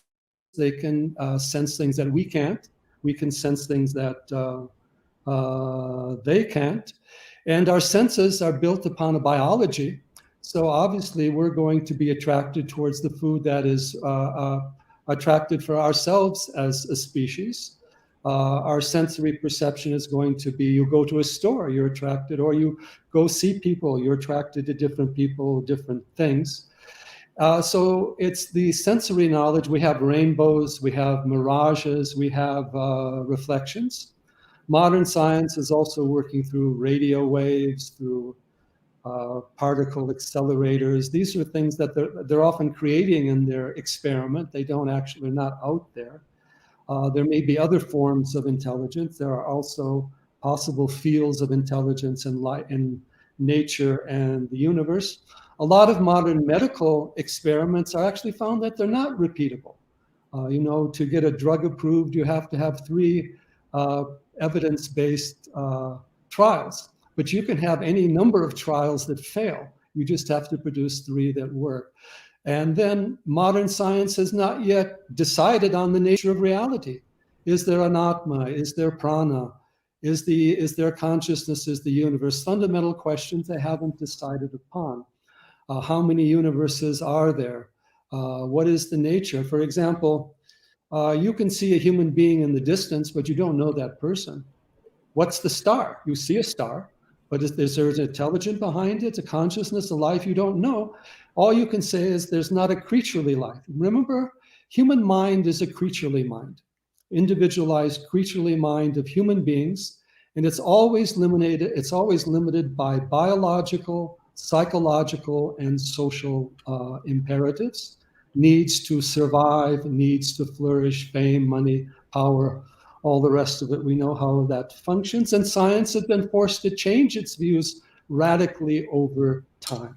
They can sense things that we can't. We can sense things that they can't. And our senses are built upon a biology. So obviously, we're going to be attracted towards the food that is attracted for ourselves as a species. Our sensory perception is going to be, you go to a store, you're attracted, or you go see people, you're attracted to different people, different things. So it's the sensory knowledge. We have rainbows, we have mirages, we have reflections. Modern science is also working through radio waves, through particle accelerators. These are things that they're often creating in their experiment. They don't actually, they're not out there. There may be other forms of intelligence. There are also possible fields of intelligence in nature and the universe. A lot of modern medical experiments are actually found that they're not repeatable. To get a drug approved, you have to have 3 evidence-based trials, but you can have any number of trials that fail. You just have to produce 3 that work. And then modern science has not yet decided on the nature of reality. Is there an Atma? Is there prana? Is there consciousness? Is the universe? Fundamental questions they haven't decided upon. How many universes are there? What is the nature? For example, you can see a human being in the distance, but you don't know that person. What's the star? You see a star, but is there an intelligence behind it, a consciousness, a life? You don't know. All you can say is there's not a creaturely life. Remember, human mind is a creaturely mind, individualized creaturely mind of human beings, and it's always limited by biological, psychological, and social imperatives, needs to survive, needs to flourish, fame, money, power, all the rest of it. We know how that functions, and science has been forced to change its views radically over time.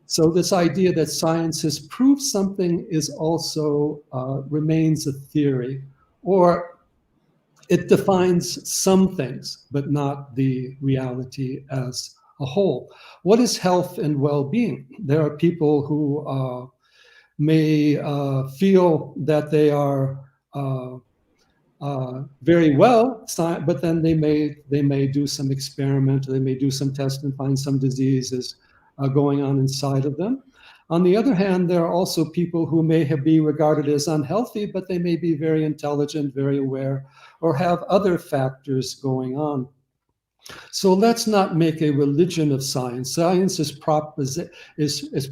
So this idea that science has proved something is also remains a theory, or it defines some things, but not the reality as a whole. What is health and well-being? There are people who may feel that they are very well, but then they may do some experiment, they may do some test and find some diseases going on inside of them. On the other hand, there are also people who may be regarded as unhealthy, but they may be very intelligent, very aware, or have other factors going on. So let's not make a religion of science. Science is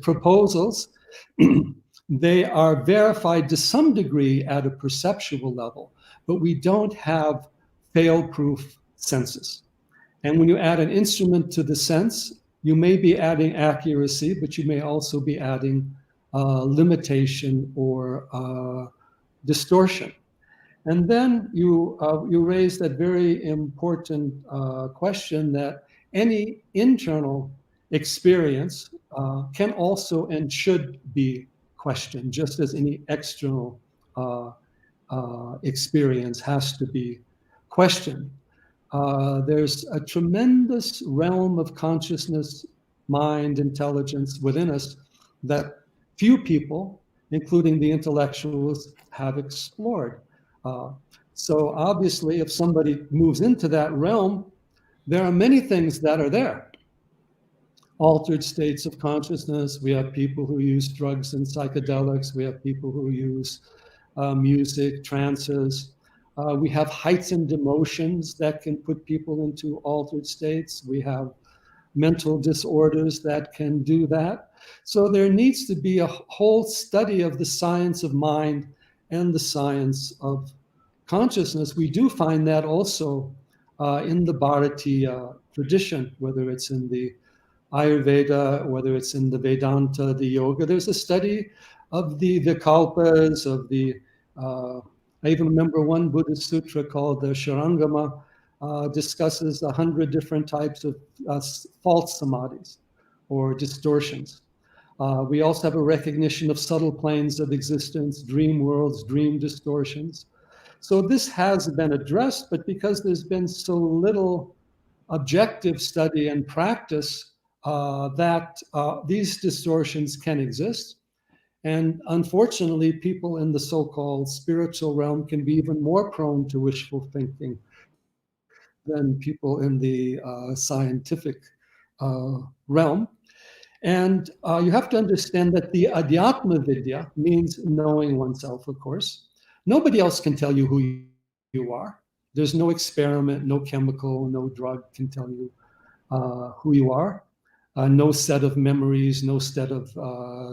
proposals. They are verified to some degree at a perceptual level, but we don't have fail-proof senses. And when you add an instrument to the sense, you may be adding accuracy, but you may also be adding limitation or distortion. And then you raise that very important question that any internal experience can also and should be questioned, just as any external experience has to be questioned. There's a tremendous realm of consciousness, mind, intelligence within us that few people, including the intellectuals, have explored. So obviously, if somebody moves into that realm, there are many things that are there. Altered states of consciousness. We have people who use drugs and psychedelics. We have people who use music, trances. We have heightened emotions that can put people into altered states. We have mental disorders that can do that. So there needs to be a whole study of the science of mind and the science of consciousness. We do find that also in the Bharatiya tradition, whether it's in the Ayurveda, whether it's in the Vedanta, the yoga. There's a study of the Vikalpas, of the, I even remember one Buddhist sutra called the Sharangama, discusses 100 different types of false samadhis or distortions. We also have a recognition of subtle planes of existence, dream worlds, dream distortions. So this has been addressed, but because there's been so little objective study and practice, that these distortions can exist. And unfortunately, people in the so-called spiritual realm can be even more prone to wishful thinking than people in the scientific realm. And you have to understand that the Adhyatma Vidya means knowing oneself, of course. Nobody else can tell you who you are. There's no experiment, no chemical, no drug can tell you who you are. No set of memories, no set of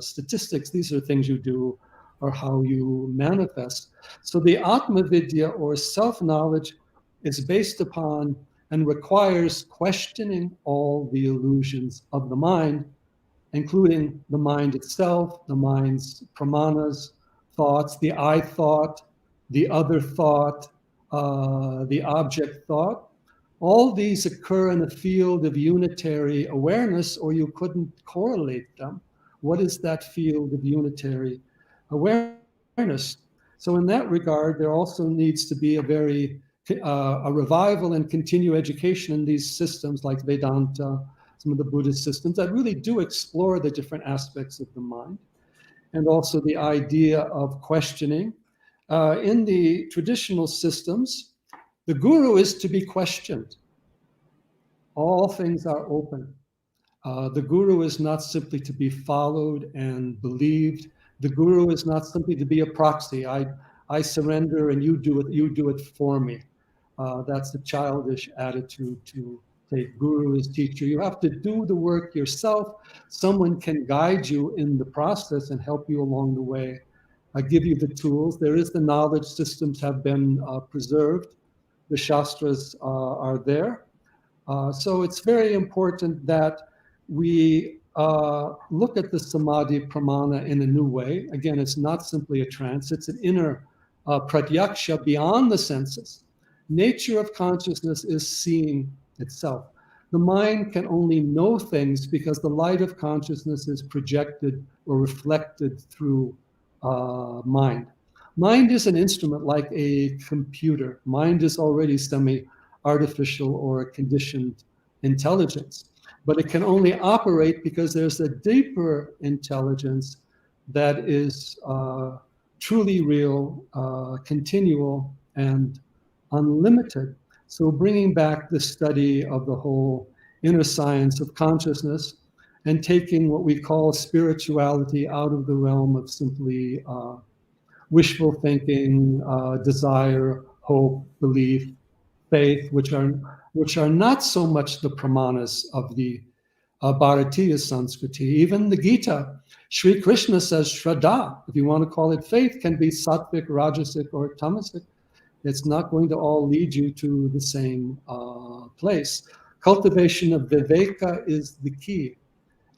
statistics. These are things you do or how you manifest. So the Atma Vidya or self-knowledge is based upon and requires questioning all the illusions of the mind, including the mind itself, the mind's pramanas, thoughts, the I thought, the other thought, the object thought. All these occur in a field of unitary awareness, or you couldn't correlate them. What is that field of unitary awareness? So in that regard, there also needs to be a revival and continue education in these systems like Vedanta, some of the Buddhist systems that really do explore the different aspects of the mind, and also the idea of questioning. In the traditional systems, the guru is to be questioned. All things are open. The guru is not simply to be followed and believed. The guru is not simply to be a proxy. I surrender and you do it for me. That's the childish attitude to take guru as teacher. You have to do the work yourself. Someone can guide you in the process and help you along the way. I give you the tools. There is the knowledge systems have been preserved. The Shastras are there. So it's very important that we look at the Samadhi Pramana in a new way. Again, it's not simply a trance, it's an inner pratyaksha beyond the senses. Nature of consciousness is seeing itself. The mind can only know things because the light of consciousness is projected or reflected through mind. Mind is an instrument like a computer. Mind is already semi-artificial or conditioned intelligence, but it can only operate because there's a deeper intelligence that is truly real, continual, and unlimited. So bringing back the study of the whole inner science of consciousness and taking what we call spirituality out of the realm of simply wishful thinking, desire, hope, belief, faith, which are not so much the pramanas of the Bharatiya Sanskriti. Even the Gita, Sri Krishna says Shraddha, if you want to call it faith, can be sattvic, rajasic, or tamasic. It's not going to all lead you to the same place. Cultivation of viveka is the key.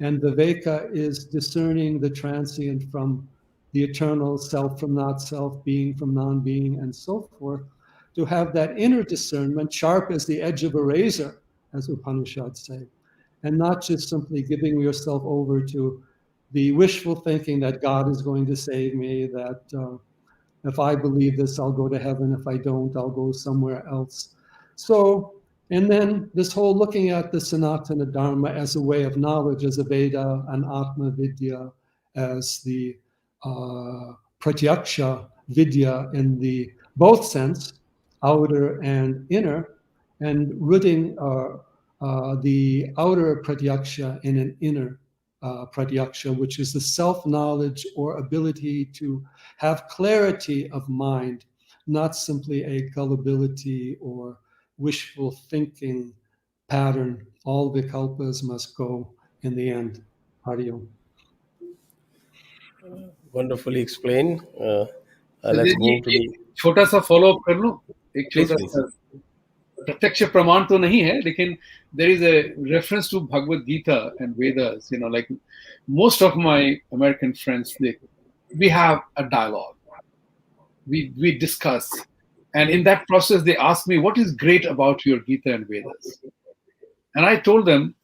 And viveka is discerning the transient from the eternal, self from not self, being from non-being, and so forth. To have that inner discernment, sharp as the edge of a razor, as Upanishads say, and not just simply giving yourself over to the wishful thinking that God is going to save me, that if I believe this, I'll go to heaven. If I don't, I'll go somewhere else. So, and then this whole looking at the Sanatana Dharma as a way of knowledge, as a Veda, an Atma Vidya, as the Pratyaksha Vidya in the both sense, outer and inner, and rooting the outer pratyaksha and an inner pratyaksha, which is the self-knowledge or ability to have clarity of mind, not simply a gullibility or wishful thinking pattern. All vikalpas must go in the end. Hari Om. Wonderfully explained. Sanjay Let's ji move to एक the. छोटा सा follow up कर लूं एक Please, छोटा please. सा प्रत्यक्ष प्रमाण तो नहीं है लेकिन there is a reference to Bhagavad Gita and Vedas, like most of my American friends, we have a dialogue, we discuss, and in that process they ask me what is great about your Gita and Vedas, and I told them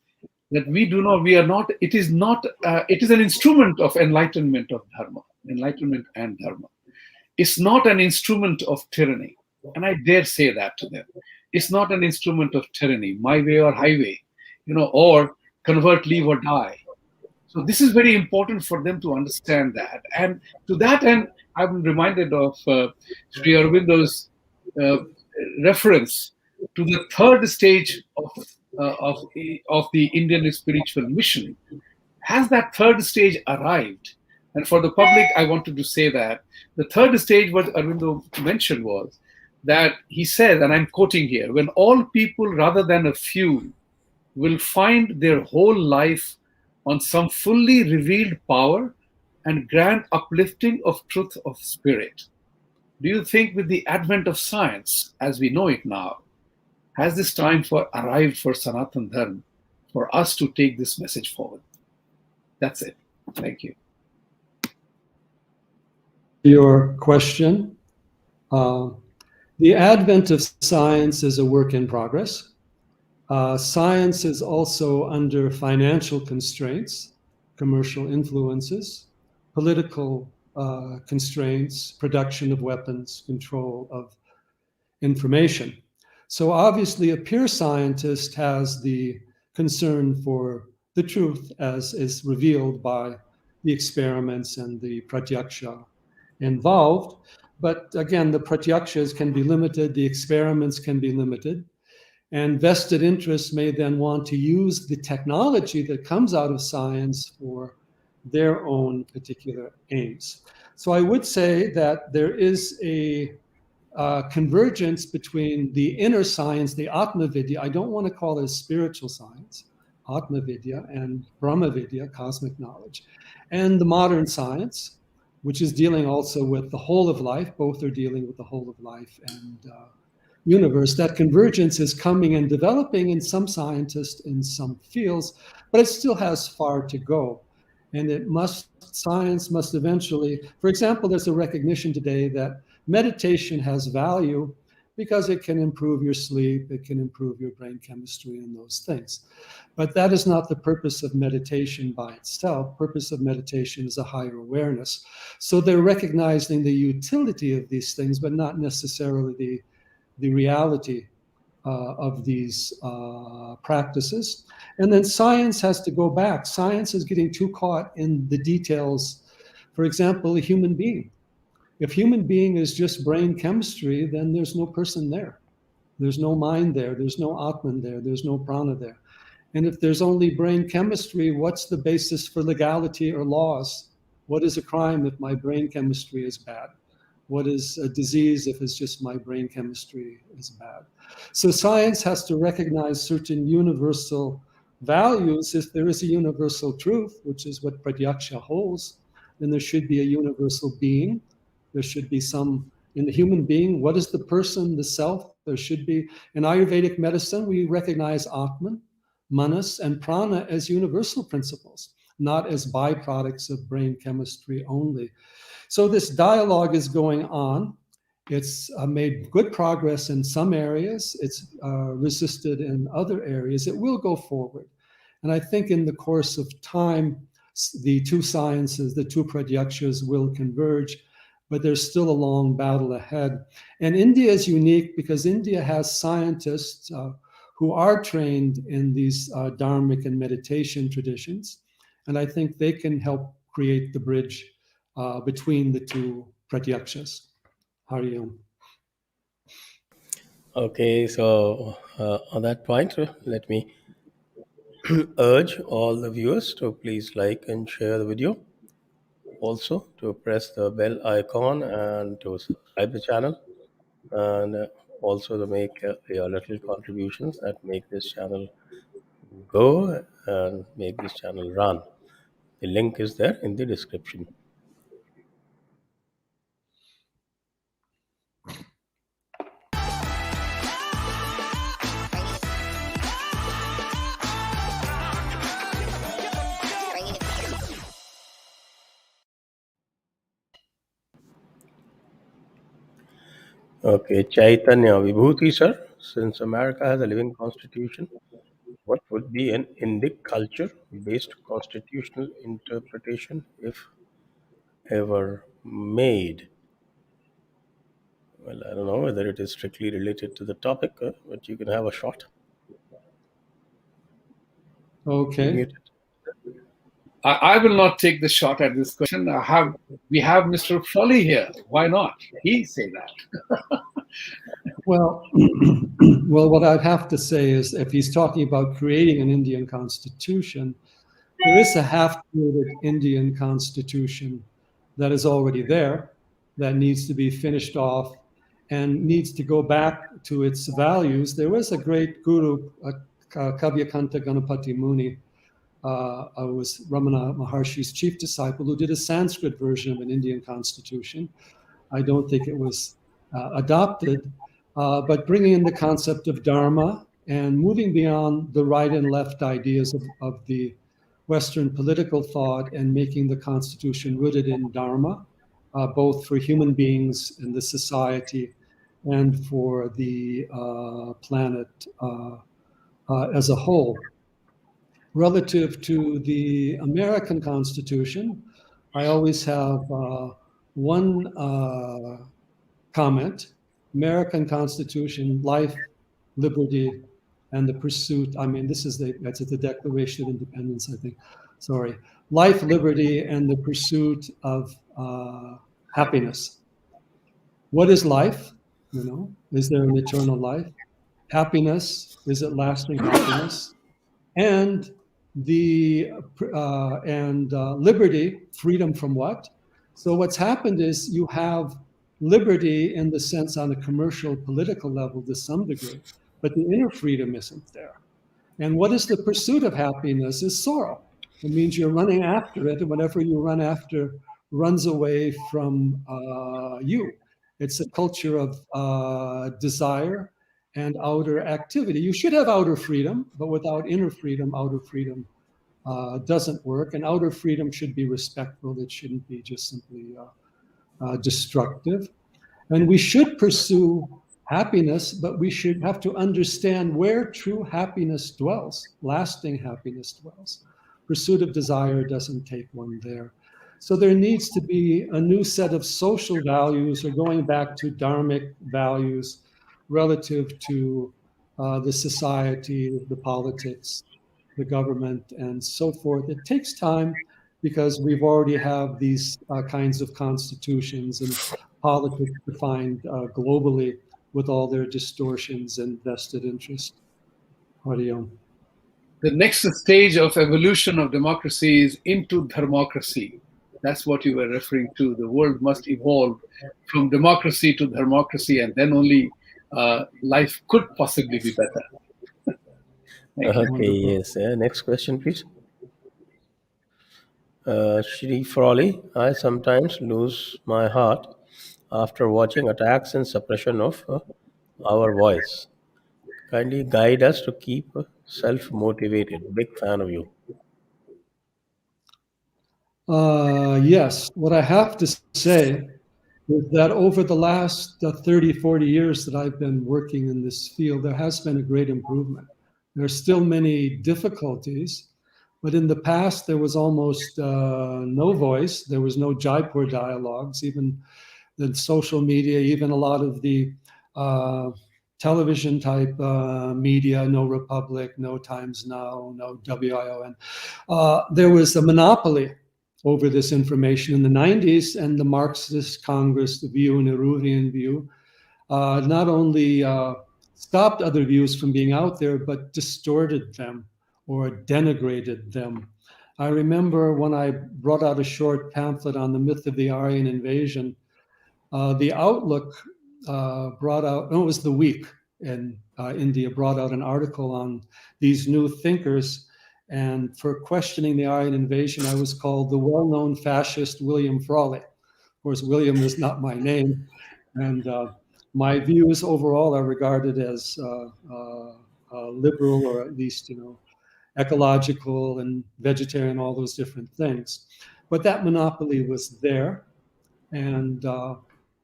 that it is not, it is an instrument of enlightenment and dharma. It's not an instrument of tyranny. And I dare say that to them. It's not an instrument of tyranny, my way or highway, or convert, leave or die. So this is very important for them to understand that. And to that end, I'm reminded of Sri Aurobindo's reference to the third stage of the Indian spiritual mission. Has that third stage arrived? And for the public, I wanted to say that the third stage, what Aurobindo mentioned was that he said, and I'm quoting here, when all people rather than a few will find their whole life on some fully revealed power and grand uplifting of truth of spirit. Do you think with the advent of science, as we know it now, has this time arrived for Sanatan Dharma for us to take this message forward? That's it. Thank you. Your question. The advent of science is a work in progress. Science is also under financial constraints, commercial influences, political constraints, production of weapons, control of information. So obviously a pure scientist has the concern for the truth as is revealed by the experiments and the pratyaksha involved. But again, the pratyakshas can be limited, the experiments can be limited, and vested interests may then want to use the technology that comes out of science for their own particular aims. So I would say that there is a convergence between the inner science, the Atma Vidya, I don't want to call it spiritual science, Atma Vidya, and Brahma Vidya, cosmic knowledge, and the modern science, which is dealing also with the whole of life. Both are dealing with the whole of life and universe. That convergence is coming and developing in some scientists in some fields, but it still has far to go. And science must eventually, for example, there's a recognition today that meditation has value because it can improve your sleep, it can improve your brain chemistry and those things. But that is not the purpose of meditation by itself. Purpose of meditation is a higher awareness. So they're recognizing the utility of these things, but not necessarily the reality of these practices. And then science has to go back. Science is getting too caught in the details. For example, a human being. If human being is just brain chemistry, then there's no person there. There's no mind there. There's no Atman there. There's no prana there. And if there's only brain chemistry, what's the basis for legality or laws? What is a crime if my brain chemistry is bad? What is a disease if it's just my brain chemistry is bad? So science has to recognize certain universal values. If there is a universal truth, which is what Pratyaksha holds, then there should be a universal being. There should be some, in the human being, what is the person, the self? There should be, in Ayurvedic medicine, we recognize Atman, Manas, and Prana as universal principles, not as byproducts of brain chemistry only. So this dialogue is going on. It's made good progress in some areas. It's resisted in other areas. It will go forward. And I think in the course of time, the two sciences, the two pratyakshas will converge, but there's still a long battle ahead. And India is unique because India has scientists who are trained in these dharmic and meditation traditions. And I think they can help create the bridge between the two pratyakshas. Hari Om. Okay, so on that point, let me urge all the viewers to please like and share the video. Also, to press the bell icon and to subscribe the channel, and also to make your little contributions that make this channel go and make this channel run. The link is there in the description. Okay, Chaitanya, Vibhuti, sir, since America has a living constitution, what would be an Indic culture-based constitutional interpretation if ever made? Well, I don't know whether it is strictly related to the topic, but you can have a shot. Okay. Muted. I will not take the shot at this question. We have Mr. Frawley here. Why not? He say that. Well, well, what I'd have to say is, if he's talking about creating an Indian constitution, there is a half-created Indian constitution that is already there, that needs to be finished off and needs to go back to its values. There was a great guru, Kavyakanta Ganapati Muni, was Ramana Maharshi's chief disciple, who did a Sanskrit version of an Indian constitution. I don't think it was adopted, but bringing in the concept of Dharma and moving beyond the right and left ideas of the Western political thought and making the Constitution rooted in Dharma, both for human beings and the society and for the planet as a whole. Relative to the American Constitution, I always have one comment. American Constitution, life, liberty, and the pursuit. I mean, that's at the Declaration of Independence, I think. Sorry. Life, liberty, and the pursuit of happiness. What is life? You know, is there an eternal life? Happiness, is it lasting happiness? And liberty, freedom from what? So what's happened is you have liberty in the sense on a commercial political level to some degree, but the inner freedom isn't there. And what is the pursuit of happiness is sorrow. It means you're running after it, and whatever you run after runs away from you. It's a culture of desire and outer activity. You should have outer freedom, but without inner freedom, outer freedom doesn't work. And outer freedom should be respectful. It shouldn't be just simply destructive. And we should pursue happiness, but we should have to understand where true happiness dwells, lasting happiness dwells. Pursuit of desire doesn't take one there. So there needs to be a new set of social values, or going back to dharmic values relative to the society, the politics, the government, and so forth. It takes time because we've already have these kinds of constitutions and politics defined globally with all their distortions and vested interest. Hariom. The next stage of evolution of democracy is into dharmocracy. That's what you were referring to. The world must evolve from democracy to dharmocracy, and then only life could possibly be better. Okay, yes. Next question, please. Sri Frawley, I sometimes lose my heart after watching attacks and suppression of our voice. Kindly guide us to keep self-motivated. Big fan of you. Yes, what I have to say is that over the last 30, 40 years that I've been working in this field, there has been a great improvement. There are still many difficulties, but in the past, there was almost no voice. There was no Jaipur dialogues, even the social media, even a lot of the television type media, no Republic, no Times Now, no WION. There was a monopoly over this information in the 90s, and the Marxist Congress, the view, Nehruvian view, not only stopped other views from being out there, but distorted them or denigrated them. I remember when I brought out a short pamphlet on the myth of the Aryan invasion, the Outlook brought out, no, it was The Week in India, brought out an article on these new thinkers. And for questioning the Aryan invasion, I was called the well-known fascist William Frawley. Of course, William is not my name. And my views overall are regarded as liberal, or at least, ecological and vegetarian, all those different things. But that monopoly was there. And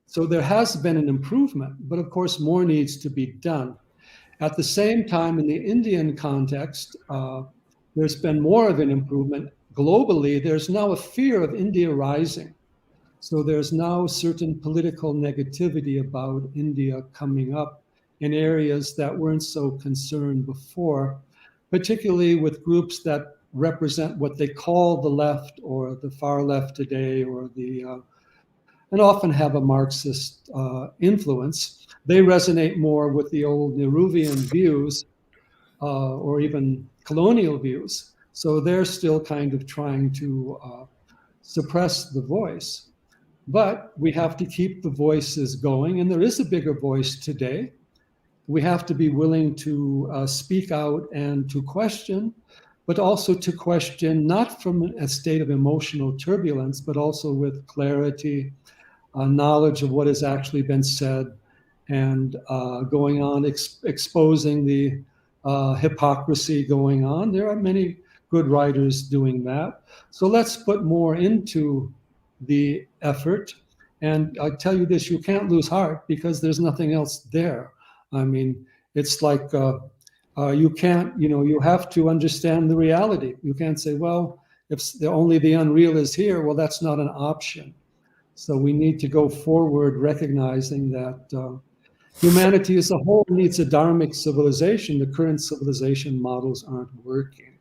so there has been an improvement, but of course, more needs to be done. At the same time, in the Indian context, there's been more of an improvement. Globally, there's now a fear of India rising. So there's now certain political negativity about India coming up in areas that weren't so concerned before, particularly with groups that represent what they call the left or the far left today, or and often have a Marxist influence. They resonate more with the old Nehruvian views or even colonial views. So they're still kind of trying to suppress the voice. But we have to keep the voices going, and there is a bigger voice today. We have to be willing to speak out and to question, but also to question not from a state of emotional turbulence, but also with clarity, knowledge of what has actually been said, and going on, exposing the hypocrisy going on. There are many good writers doing that. So let's put more into the effort. And I tell you this, you can't lose heart because there's nothing else there. I mean, it's like you can't, you have to understand the reality. You can't say, well, if only the unreal is here, well, that's not an option. So we need to go forward recognizing that humanity as a whole needs a dharmic civilization. The current civilization models aren't working.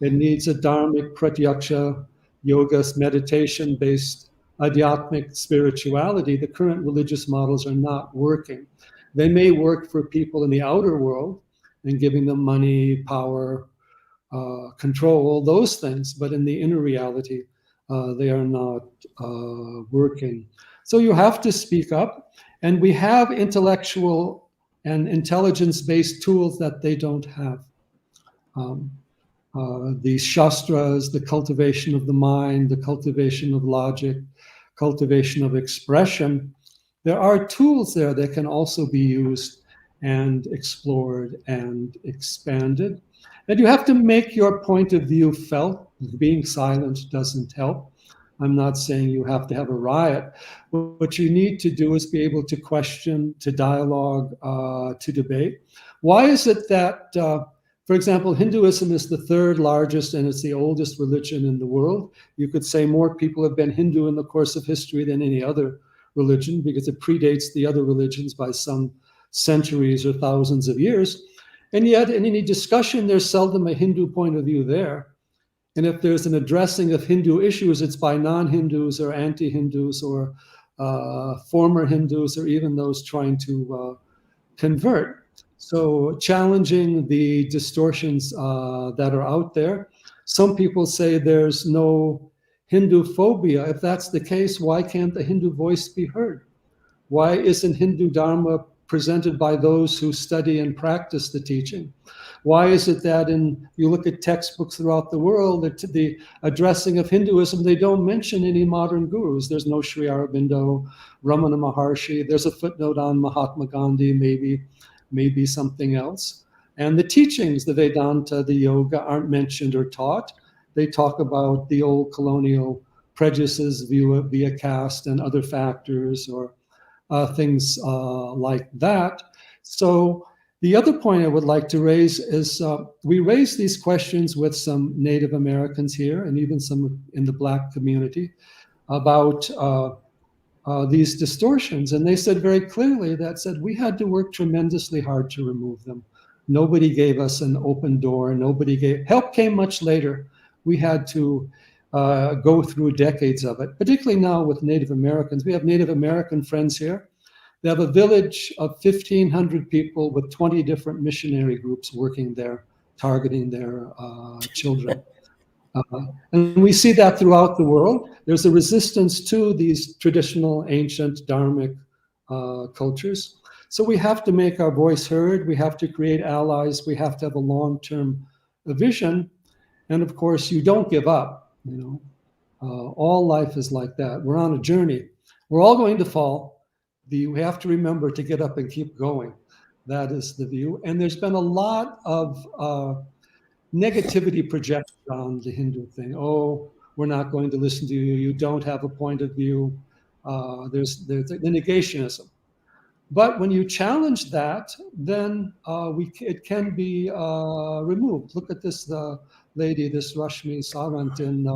It needs a dharmic pratyaksha, yoga, meditation-based adhyatmic spirituality. The current religious models are not working. They may work for people in the outer world and giving them money, power, control, those things, but in the inner reality, they are not working. So you have to speak up, and we have intellectual and intelligence-based tools that they don't have. The shastras, the cultivation of the mind, the cultivation of logic, cultivation of expression. There are tools there that can also be used and explored and expanded. And you have to make your point of view felt. Being silent doesn't help. I'm not saying you have to have a riot. What you need to do is be able to question, to dialogue, to debate. Why is it that, for example, Hinduism is the third largest and it's the oldest religion in the world? You could say more people have been Hindu in the course of history than any other religion because it predates the other religions by some centuries or thousands of years. And yet in any discussion, there's seldom a Hindu point of view there. And if there's an addressing of Hindu issues, it's by non-Hindus or anti-Hindus or former Hindus or even those trying to convert. So challenging the distortions that are out there. Some people say there's no Hindu phobia. If that's the case, why can't the Hindu voice be heard? Why isn't Hindu Dharma presented by those who study and practice the teaching? Why is it that you look at textbooks throughout the world, the addressing of Hinduism, they don't mention any modern gurus. There's no Sri Aurobindo, Ramana Maharshi. There's a footnote on Mahatma Gandhi, maybe something else. And the teachings, the Vedanta, the yoga aren't mentioned or taught. They talk about the old colonial prejudices via caste and other factors or things like that. So the other point I would like to raise is we raised these questions with some Native Americans here and even some in the Black community about these distortions. And they said very clearly we had to work tremendously hard to remove them. Nobody gave us an open door. Help came much later. We had to go through decades of it, particularly now with Native Americans. We have Native American friends here. They have a village of 1,500 people with 20 different missionary groups working there, targeting their children. And we see that throughout the world. There's a resistance to these traditional, ancient, dharmic cultures. So we have to make our voice heard. We have to create allies. We have to have a long-term vision. And of course, you don't give up. All life is like that. We're on a journey. We're all going to fall. We have to remember to get up and keep going. That is the view. And there's been a lot of negativity projected on the Hindu thing. Oh, we're not going to listen to you. You don't have a point of view. There's the negationism. But when you challenge that, then it can be removed. Look at this lady, this Rashmi Sawant in,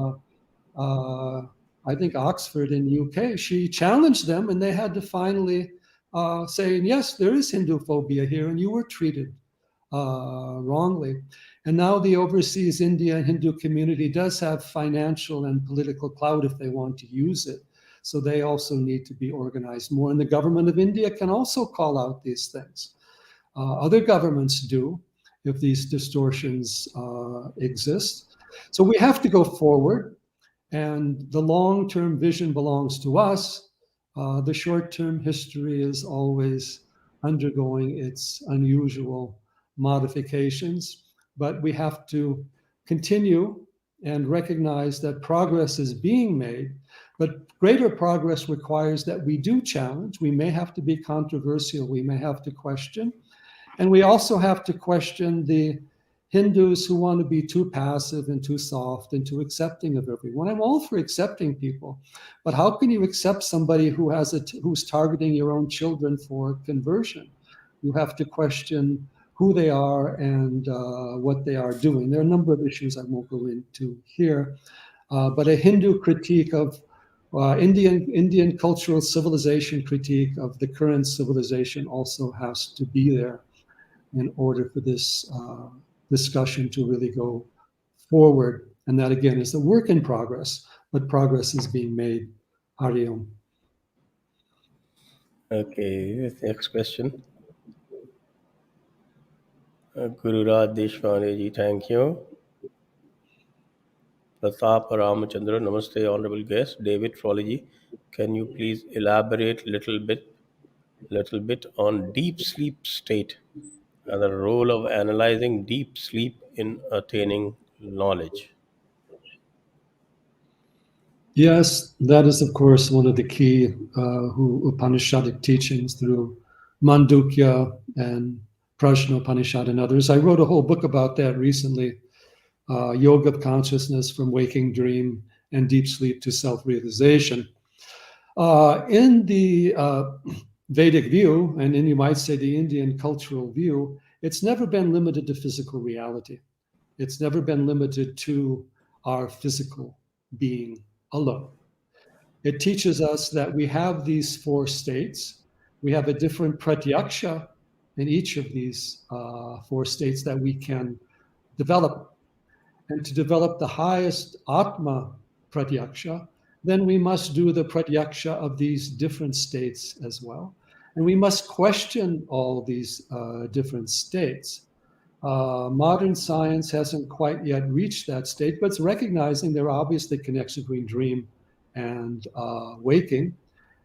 I think, Oxford in UK. She challenged them, and they had to finally say, yes, there is Hindu phobia here, and you were treated wrongly. And now the overseas India Hindu community does have financial and political clout if they want to use it. So they also need to be organized more. And the government of India can also call out these things. Other governments do, if these distortions exist. So we have to go forward. And the long-term vision belongs to us. The short-term history is always undergoing its unusual modifications. But we have to continue and recognize that progress is being made. But greater progress requires that we do challenge. We may have to be controversial. We may have to question. And we also have to question the Hindus who want to be too passive and too soft and too accepting of everyone. I'm all for accepting people. But how can you accept somebody who's targeting your own children for conversion? You have to question who they are and what they are doing. There are a number of issues I won't go into here. But a Hindu critique of Indian cultural civilization critique of the current civilization also has to be there in order for this discussion to really go forward. And that, again, is a work in progress, but progress is being made. Hari Om. Okay, next question. Guru Raj Deshpande ji, thank you. Pratap Ramachandra, namaste, honorable guest. David Frawley ji, can you please elaborate little bit on deep sleep state and the role of analyzing deep sleep in attaining knowledge? Yes, that is, of course, one of the key Upanishadic teachings through Mandukya and Prajnopanishad and others. I wrote a whole book about that recently, Yoga of Consciousness from Waking Dream and Deep Sleep to Self-Realization. In the Vedic view, and you might say the Indian cultural view, it's never been limited to physical reality. It's never been limited to our physical being alone. It teaches us that we have these four states. We have a different pratyaksha in each of these four states that we can develop. And to develop the highest Atma pratyaksha, then we must do the pratyaksha of these different states as well. And we must question all these different states. Modern science hasn't quite yet reached that state, but it's recognizing there are obviously connections between dream and waking,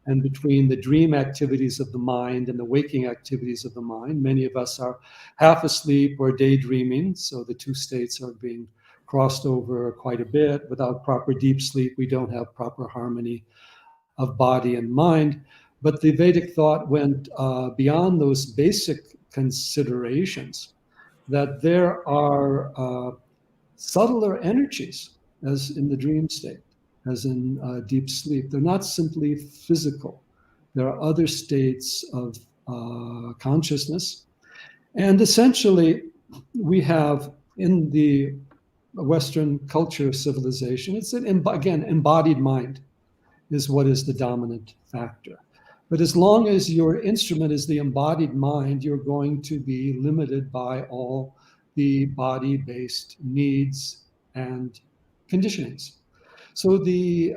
and between the dream activities of the mind and the waking activities of the mind. Many of us are half asleep or daydreaming, so the two states are being crossed over quite a bit. Without proper deep sleep, we don't have proper harmony of body and mind. But the Vedic thought went beyond those basic considerations, that there are subtler energies, as in the dream state, as in deep sleep. They're not simply physical. There are other states of consciousness. And essentially, we have in the Western culture civilization, it's again, embodied mind is what is the dominant factor. But as long as your instrument is the embodied mind, you're going to be limited by all the body-based needs and conditionings. So the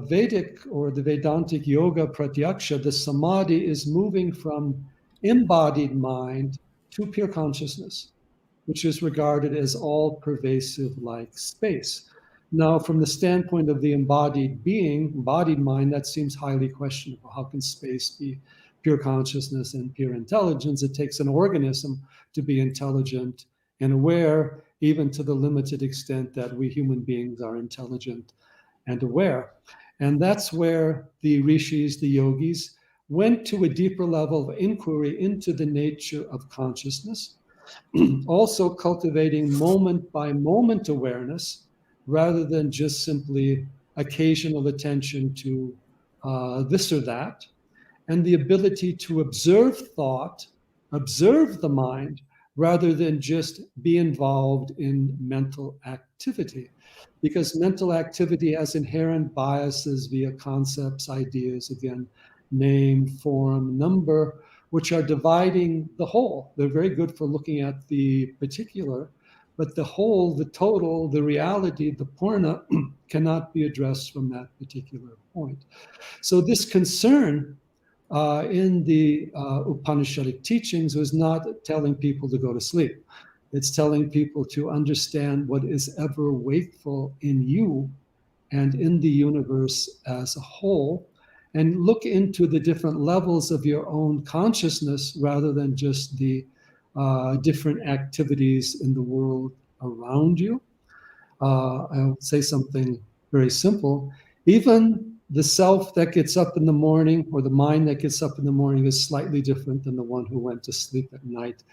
Vedic or the Vedantic yoga pratyaksha, the samadhi, is moving from embodied mind to pure consciousness, which is regarded as all pervasive like space. Now, from the standpoint of the embodied being, embodied mind, that seems highly questionable. How can space be pure consciousness and pure intelligence? It takes an organism to be intelligent and aware, even to the limited extent that we human beings are intelligent and aware. And that's where the rishis, the yogis, went to a deeper level of inquiry into the nature of consciousness, also cultivating moment by moment awareness rather than just simply occasional attention to this or that, and the ability to observe thought, observe the mind, rather than just be involved in mental activity. Because mental activity has inherent biases via concepts, ideas, again, name, form, number, which are dividing the whole. They're very good for looking at the particular, but the whole, the total, the reality, the purna cannot be addressed from that particular point. So this concern in the Upanishadic teachings was not telling people to go to sleep. It's telling people to understand what is ever wakeful in you and in the universe as a whole, and look into the different levels of your own consciousness rather than just the different activities in the world around you. I'll say something very simple. Even the self that gets up in the morning, or the mind that gets up in the morning, is slightly different than the one who went to sleep at night.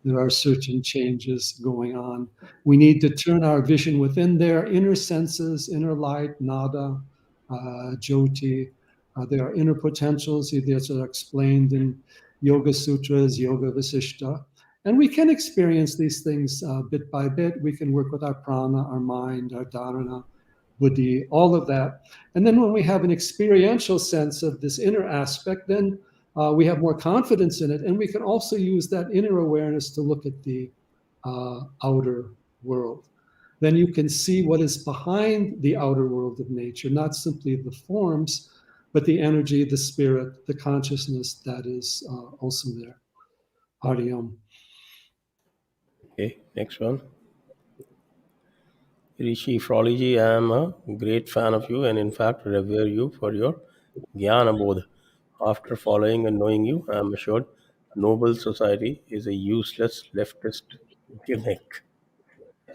There are certain changes going on. We need to turn our vision within their inner senses, inner light, nada, jyoti. There are inner potentials, these are explained in Yoga Sutras, Yoga Vasishta. And we can experience these things bit by bit. We can work with our prana, our mind, our dharana, buddhi, all of that. And then when we have an experiential sense of this inner aspect, then we have more confidence in it. And we can also use that inner awareness to look at the outer world. Then you can see what is behind the outer world of nature, not simply the forms, but the energy, the spirit, the consciousness that is also there. Hari Om. Okay, next one. Rishi Frawley, I am a great fan of you and in fact revere you for your Jnana Bodh. After following and knowing you, I am assured noble society is a useless leftist gimmick.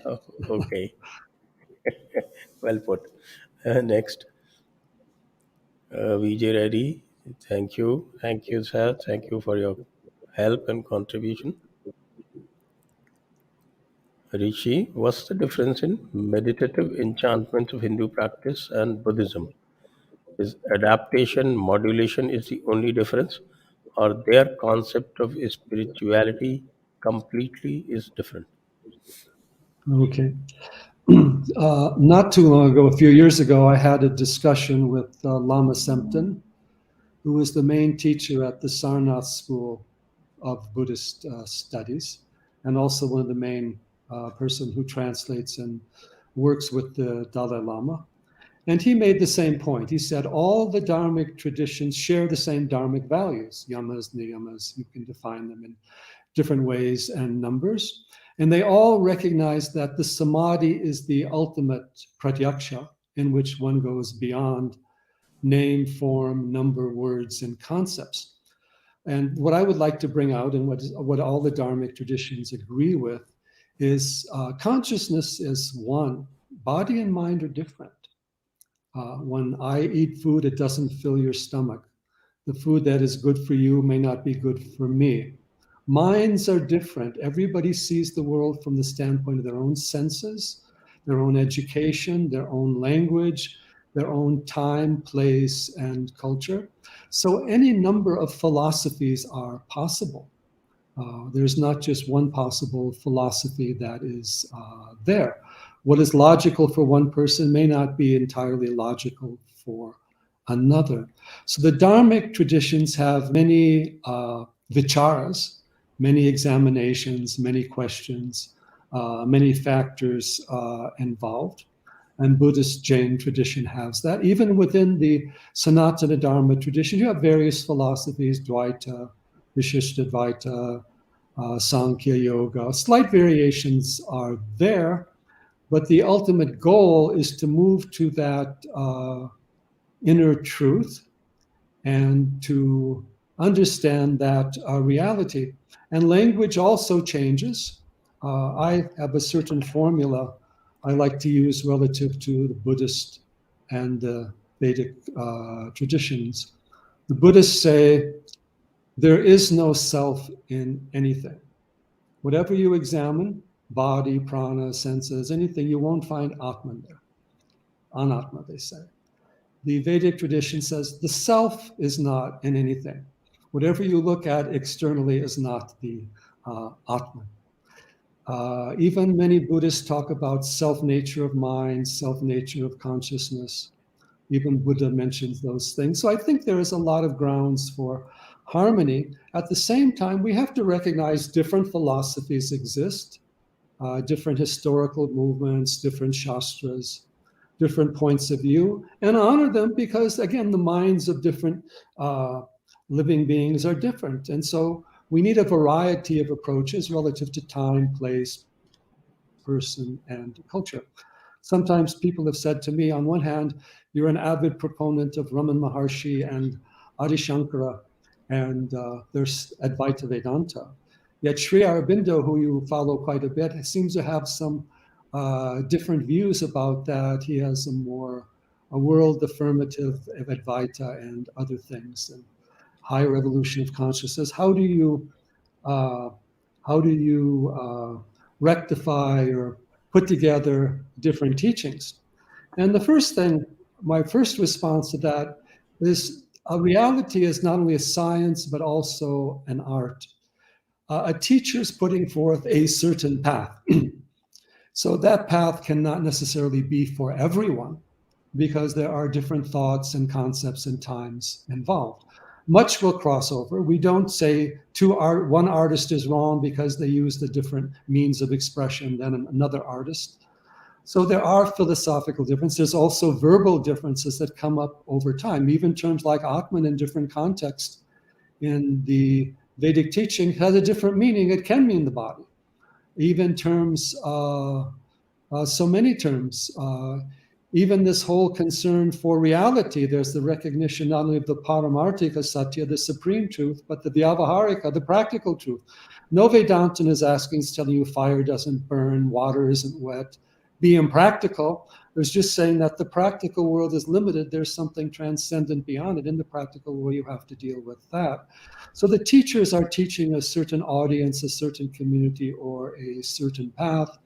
Oh, okay, well put. Next, VJ Reddy, thank you. Thank you, sir. Thank you for your help and contribution. Rishi, what's the difference in meditative enchantment of Hindu practice and Buddhism? Is adaptation, modulation is the only difference, or their concept of spirituality completely is different? Okay. Not too long ago, a few years ago, I had a discussion with Lama Sempton, who was the main teacher at the Sarnath School of Buddhist studies, and also one of the main person who translates and works with the Dalai Lama. And he made the same point. He said all the dharmic traditions share the same dharmic values, yamas, niyamas. You can define them in different ways and numbers. And they all recognize that the samadhi is the ultimate pratyaksha, in which one goes beyond name, form, number, words, and concepts. And what I would like to bring out, and what all the dharmic traditions agree with, is consciousness is one. Body and mind are different. When I eat food, it doesn't fill your stomach. The food that is good for you may not be good for me. Minds are different. Everybody sees the world from the standpoint of their own senses, their own education, their own language, their own time, place, and culture. So any number of philosophies are possible. There's not just one possible philosophy that is there. What is logical for one person may not be entirely logical for another. So the dharmic traditions have many vicharas, many examinations, many questions, many factors involved. and Buddhist Jain tradition has that. Even within the Sanatana Dharma tradition, you have various philosophies, Dvaita, Vishishtadvaita, Sankhya Yoga. Slight variations are there, but the ultimate goal is to move to that inner truth and to understand that reality. And language also changes. I have a certain formula I like to use relative to the Buddhist and the Vedic traditions. The Buddhists say, there is no self in anything. Whatever you examine, body, prana, senses, anything, you won't find Atman there. Anatma, they say. The Vedic tradition says the self is not in anything. Whatever you look at externally is not the Atman. Even many Buddhists talk about self-nature of mind, self-nature of consciousness. Even Buddha mentions those things. So I think there is a lot of grounds for harmony. At the same time, we have to recognize different philosophies exist, different historical movements, different shastras, different points of view, and honor them because, again, the minds of different living beings are different. And so we need a variety of approaches relative to time, place, person, and culture. Sometimes people have said to me, on one hand, you're an avid proponent of Raman Maharshi and Adi Shankara, and there's Advaita Vedanta. Yet Sri Aurobindo, who you follow quite a bit, seems to have some different views about that. He has a world affirmative of Advaita and other things, and higher evolution of consciousness. How do you rectify or put together different teachings? And the first thing, my first response to that is a reality is not only a science, but also an art. A teacher's putting forth a certain path. So that path cannot necessarily be for everyone because there are different thoughts and concepts and times involved. Much will cross over. We don't say one artist is wrong because they used a different means of expression than another artist. So there are philosophical differences. There's also verbal differences that come up over time. Even terms like Atman in different contexts in the Vedic teaching has a different meaning. It can mean the body. Even terms, so many terms, even this whole concern for reality, there's the recognition not only of the Paramartika Satya, the supreme truth, but the Vyavaharika, the practical truth. No Vedantin is telling you fire doesn't burn, water isn't wet, be impractical. There's just saying that the practical world is limited. There's something transcendent beyond it. In the practical world, you have to deal with that. So the teachers are teaching a certain audience, a certain community, or a certain path.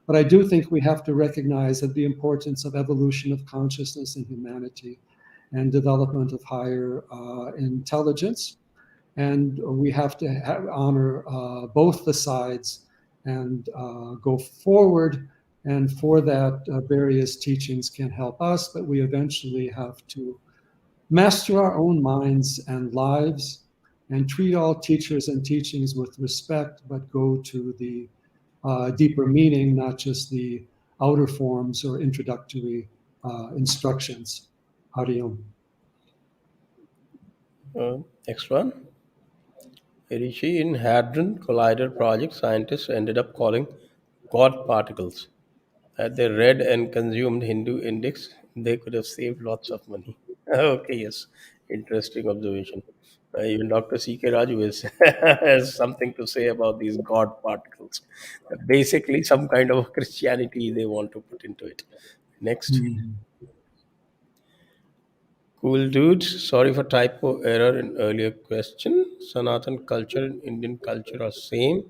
But I do think we have to recognize that the importance of evolution of consciousness and humanity and development of higher intelligence. And we have to honor both the sides and go forward. And for that, various teachings can help us, but we eventually have to master our own minds and lives and treat all teachers and teachings with respect, but go to the deeper meaning, not just the outer forms or introductory instructions. Hari Om. Next one. Rishi, in Hadron Collider project, scientists ended up calling God particles. Had they read and consumed Hindu index, they could have saved lots of money. Okay, yes. Interesting observation. Even Dr. C.K. Raju has something to say about these God particles. Basically, some kind of Christianity they want to put into it. Next. Cool dudes. Sorry for typo error in earlier question. Sanatan culture and Indian culture are same.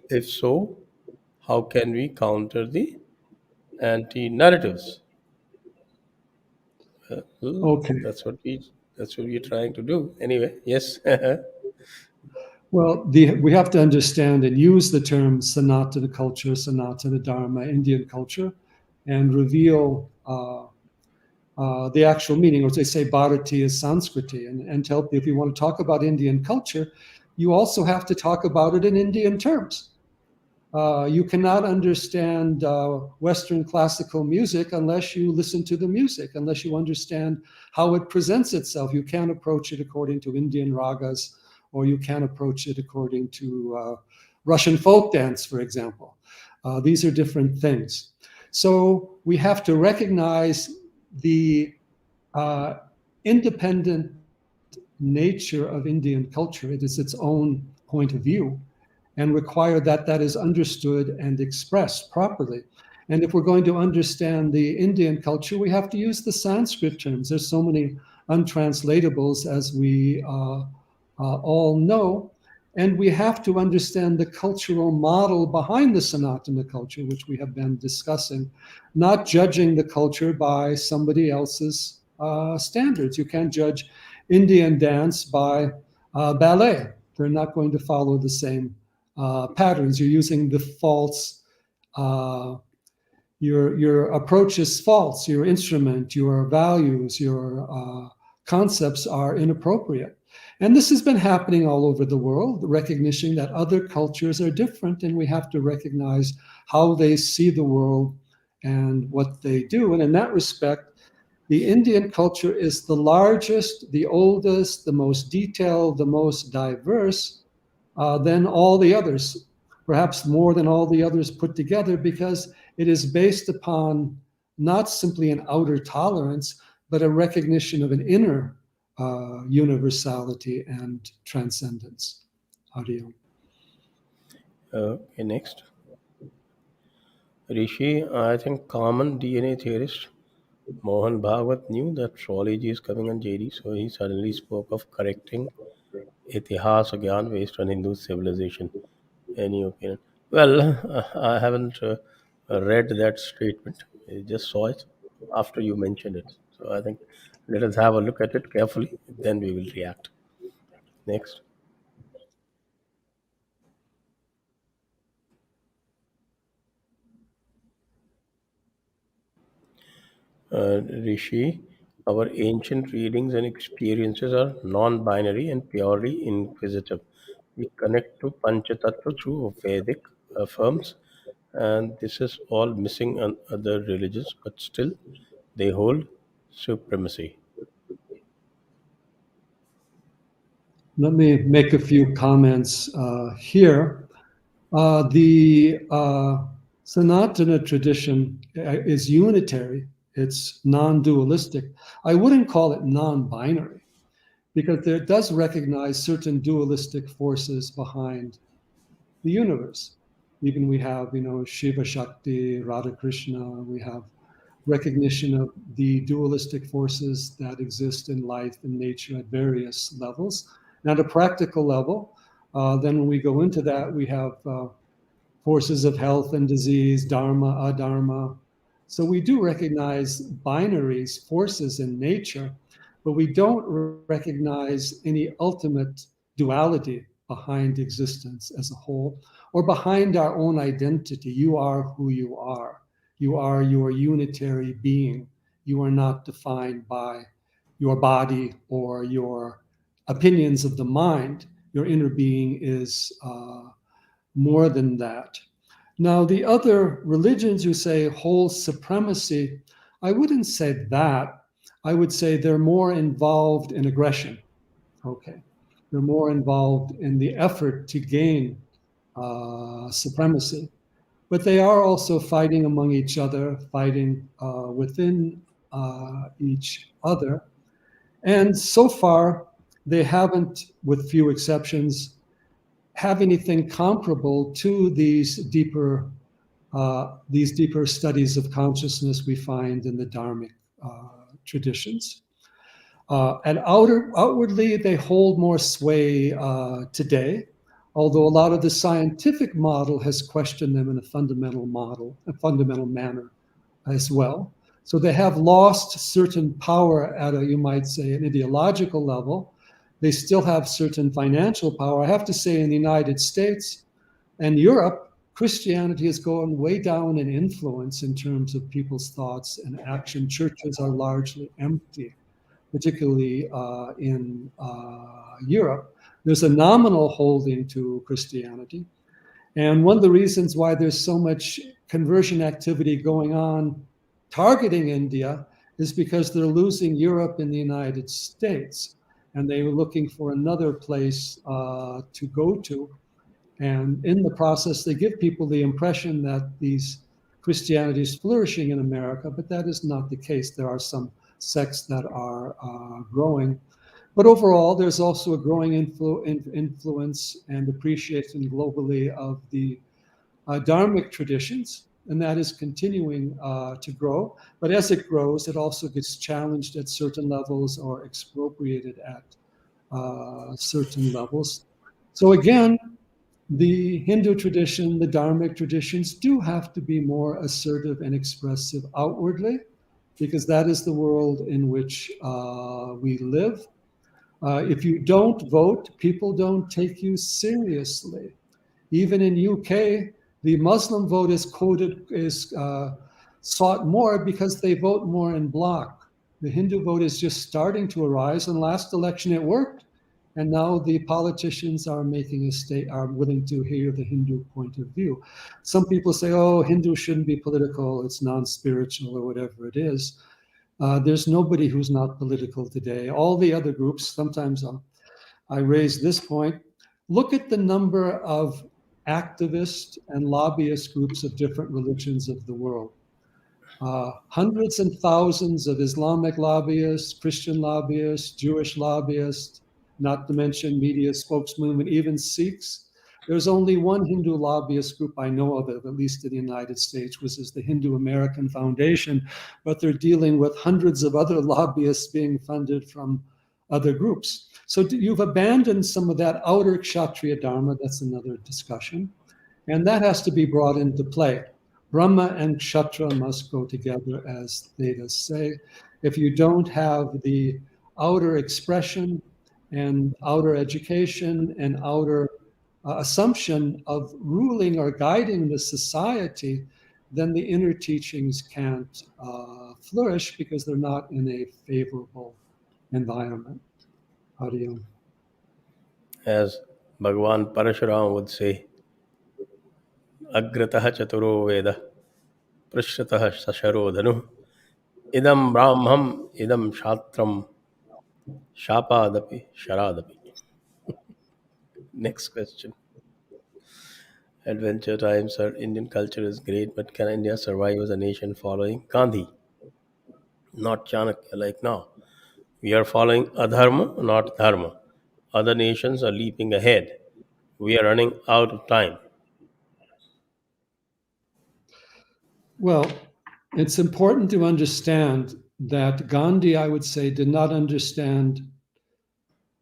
If so, how can we counter the anti-narratives? Okay. That's what we're trying to do. Anyway, yes. Well, we have to understand and use the term Sanatana culture, Sanatana Dharma, Indian culture, and reveal the actual meaning, or as they say, Bharati is Sanskriti. And tell if you want to talk about Indian culture, you also have to talk about it in Indian terms. You cannot understand Western classical music unless you listen to the music, unless you understand how it presents itself. You can't approach it according to Indian ragas, or you can't approach it according to Russian folk dance, for example. These are different things. So we have to recognize the independent nature of Indian culture. It is its own point of view, and require that that is understood and expressed properly. And if we're going to understand the Indian culture, we have to use the Sanskrit terms. There's so many untranslatables, as we all know. And we have to understand the cultural model behind the Sanatana culture, which we have been discussing, not judging the culture by somebody else's standards. You can't judge Indian dance by ballet. They're not going to follow the same patterns. You're using the false, your approach is false, your instrument, your values, your concepts are inappropriate. And this has been happening all over the world, recognition that other cultures are different, and we have to recognize how they see the world and what they do. And in that respect, the Indian culture is the largest, the oldest, the most detailed, the most diverse than all the others, perhaps more than all the others put together, because it is based upon not simply an outer tolerance, but a recognition of an inner universality and transcendence. Hariom. Okay, next. Rishi, I think common DNA theorist Mohan Bhagwat knew that Frawley is coming on JD, so he suddenly spoke of correcting Itihas Gyan based on Hindu civilization. Any opinion? Well, I haven't read that statement. I just saw it after you mentioned it. So I think let us have a look at it carefully, then we will react. Next. Rishi, our ancient readings and experiences are non binary and purely inquisitive. We connect to Panchatattva through Vedic affirms, and this is all missing in other religions, but still they hold supremacy. Let me make a few comments here. The Sanatana tradition is unitary. It's non-dualistic. I wouldn't call it non-binary, because it does recognize certain dualistic forces behind the universe. Even we have, Shiva Shakti, Radha Krishna. We have recognition of the dualistic forces that exist in life and nature at various levels. And at a practical level, then when we go into that, we have forces of health and disease, dharma, adharma. So we do recognize binaries, forces in nature, but we don't recognize any ultimate duality behind existence as a whole, or behind our own identity. You are who you are. You are your unitary being. You are not defined by your body or your opinions of the mind. Your inner being is more than that. Now, the other religions who say whole supremacy, I wouldn't say that. I would say they're more involved in aggression. Okay. They're more involved in the effort to gain supremacy. But they are also fighting among each other, fighting within each other. And so far, they haven't, with few exceptions, have anything comparable to these deeper studies of consciousness we find in the Dharmic traditions. And outwardly, they hold more sway today, although a lot of the scientific model has questioned them in a fundamental manner as well. So they have lost certain power at you might say, an ideological level. They still have certain financial power. I have to say, in the United States and Europe, Christianity has gone way down in influence in terms of people's thoughts and action. Churches are largely empty, particularly in Europe. There's a nominal holding to Christianity. And one of the reasons why there's so much conversion activity going on targeting India is because they're losing Europe and the United States. And they were looking for another place to go to. And in the process, they give people the impression that these Christianity is flourishing in America, but that is not the case. There are some sects that are growing. But overall, there's also a growing influence and appreciation globally of the Dharmic traditions, and that is continuing to grow. But as it grows, it also gets challenged at certain levels or expropriated at certain levels. So again, the Hindu tradition, the Dharmic traditions do have to be more assertive and expressive outwardly, because that is the world in which we live. If you don't vote, people don't take you seriously. Even in UK, the Muslim vote is sought more because they vote more in bloc. The Hindu vote is just starting to arise. In the last election, it worked. And now the politicians are are willing to hear the Hindu point of view. Some people say, oh, Hindu shouldn't be political, it's non-spiritual or whatever it is. There's nobody who's not political today. All the other groups, sometimes I raise this point, look at the number of activist and lobbyist groups of different religions of the world. Hundreds and thousands of Islamic lobbyists, Christian lobbyists, Jewish lobbyists, not to mention media spokesmen, and even Sikhs. There's only one Hindu lobbyist group I know of, at least in the United States, which is the Hindu American Foundation, but they're dealing with hundreds of other lobbyists being funded from other groups. So you've abandoned some of that outer Kshatriya Dharma, that's another discussion, and that has to be brought into play. Brahma and Kshatriya must go together, as Vedas say. If you don't have the outer expression and outer education and outer assumption of ruling or guiding the society, then the inner teachings can't flourish because they're not in a favorable environment. How do you? As Bhagavan Parashuram would say, Agratah Chaturo Veda, Prishratah Sasharodhanu, Idam Brahmam, Idam Shatram, Shapadapi, Sharadapi. Next question. Adventure time, sir. Indian culture is great, but can India survive as a nation following Gandhi? Not Chanakya like now. We are following adharma, not dharma. Other nations are leaping ahead. We are running out of time. Well, it's important to understand that Gandhi, I would say, did not understand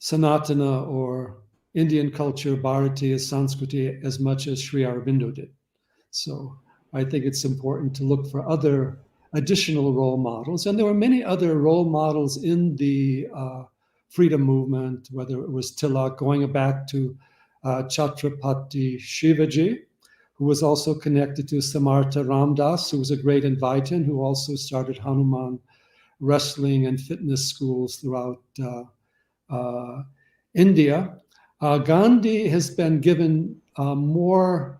Sanatana or Indian culture, Bharatiya, Sanskriti, as much as Sri Aurobindo did. So I think it's important to look for other additional role models. And there were many other role models in the freedom movement, whether it was Tilak, going back to Chhatrapati Shivaji, who was also connected to Samartha Ramdas, who was a great Invaitan, who also started Hanuman wrestling and fitness schools throughout India. Gandhi has been given more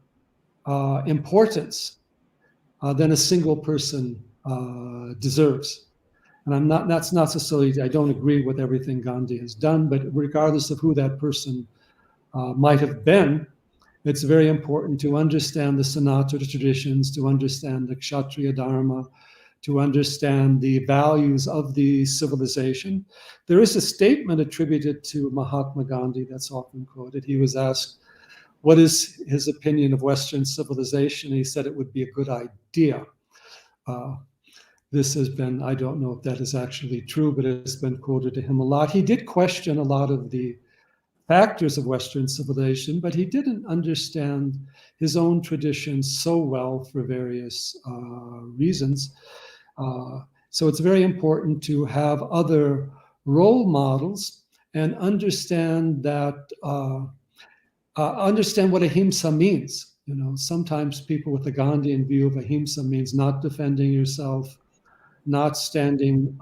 importance than a single person deserves. And that's not necessarily, I don't agree with everything Gandhi has done, but regardless of who that person might have been, it's very important to understand the Sanatana traditions, to understand the Kshatriya Dharma, to understand the values of the civilization. There is a statement attributed to Mahatma Gandhi that's often quoted. He was asked, what is his opinion of Western civilization? He said it would be a good idea. This has been, I don't know if that is actually true, but it's been quoted to him a lot. He did question a lot of the factors of Western civilization, but he didn't understand his own traditions so well for various reasons. So it's very important to have other role models and understand that, understand what ahimsa means. You know, sometimes people with the Gandhian view of ahimsa means not defending yourself, not standing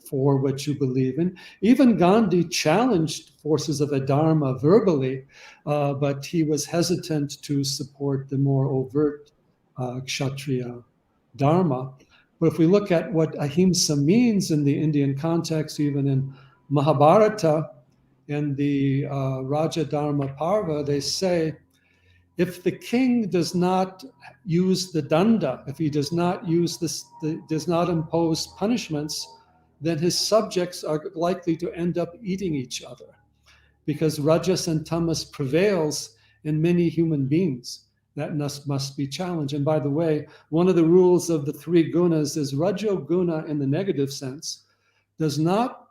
for what you believe in. Even Gandhi challenged forces of Adharma verbally, but he was hesitant to support the more overt Kshatriya Dharma. But if we look at what ahimsa means in the Indian context, even in Mahabharata, in the Raja Dharma Parva, they say, if the king does not use the danda, if he does not use this, does not impose punishments, then his subjects are likely to end up eating each other, because rajas and tamas prevails in many human beings. That must be challenged. And by the way, one of the rules of the three gunas is rajo guna in the negative sense does not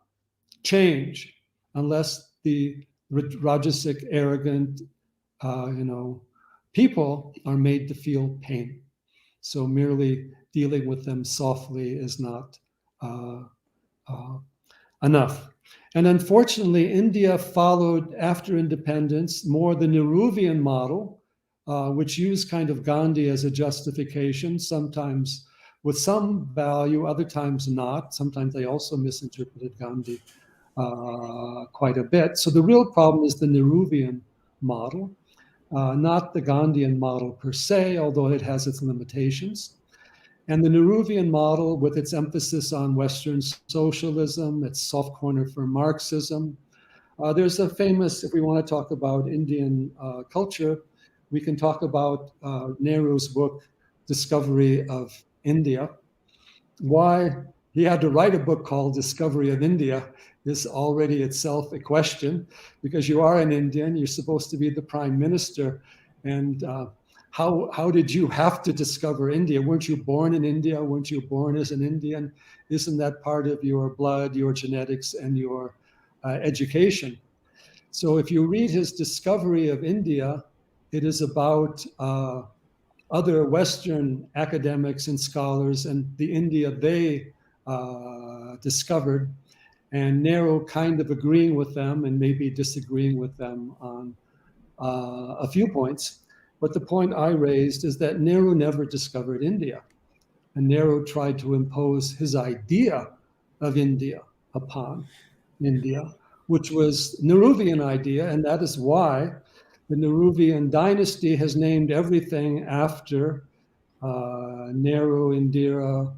change unless the rajasic, arrogant, people are made to feel pain. So merely dealing with them softly is not enough. And unfortunately, India followed after independence more the Nehruvian model, which used kind of Gandhi as a justification, sometimes with some value, other times not. Sometimes they also misinterpreted Gandhi quite a bit. So the real problem is the Nehruvian model. Not the Gandhian model per se, although it has its limitations. And the Nehruvian model, with its emphasis on Western socialism, its soft corner for Marxism. There's a famous, if we want to talk about Indian culture, we can talk about Nehru's book, Discovery of India. Why he had to write a book called Discovery of India is already itself a question, because you are an Indian, you're supposed to be the prime minister, and how did you have to discover India? Weren't you born in India? Weren't you born as an Indian? Isn't that part of your blood, your genetics, and your education? So if you read his Discovery of India, it is about other Western academics and scholars and the India they discovered, and Nehru kind of agreeing with them and maybe disagreeing with them on a few points. But the point I raised is that Nehru never discovered India. And Nehru tried to impose his idea of India upon India, which was Nehruvian idea. And that is why the Nehruvian dynasty has named everything after Nehru, Indira,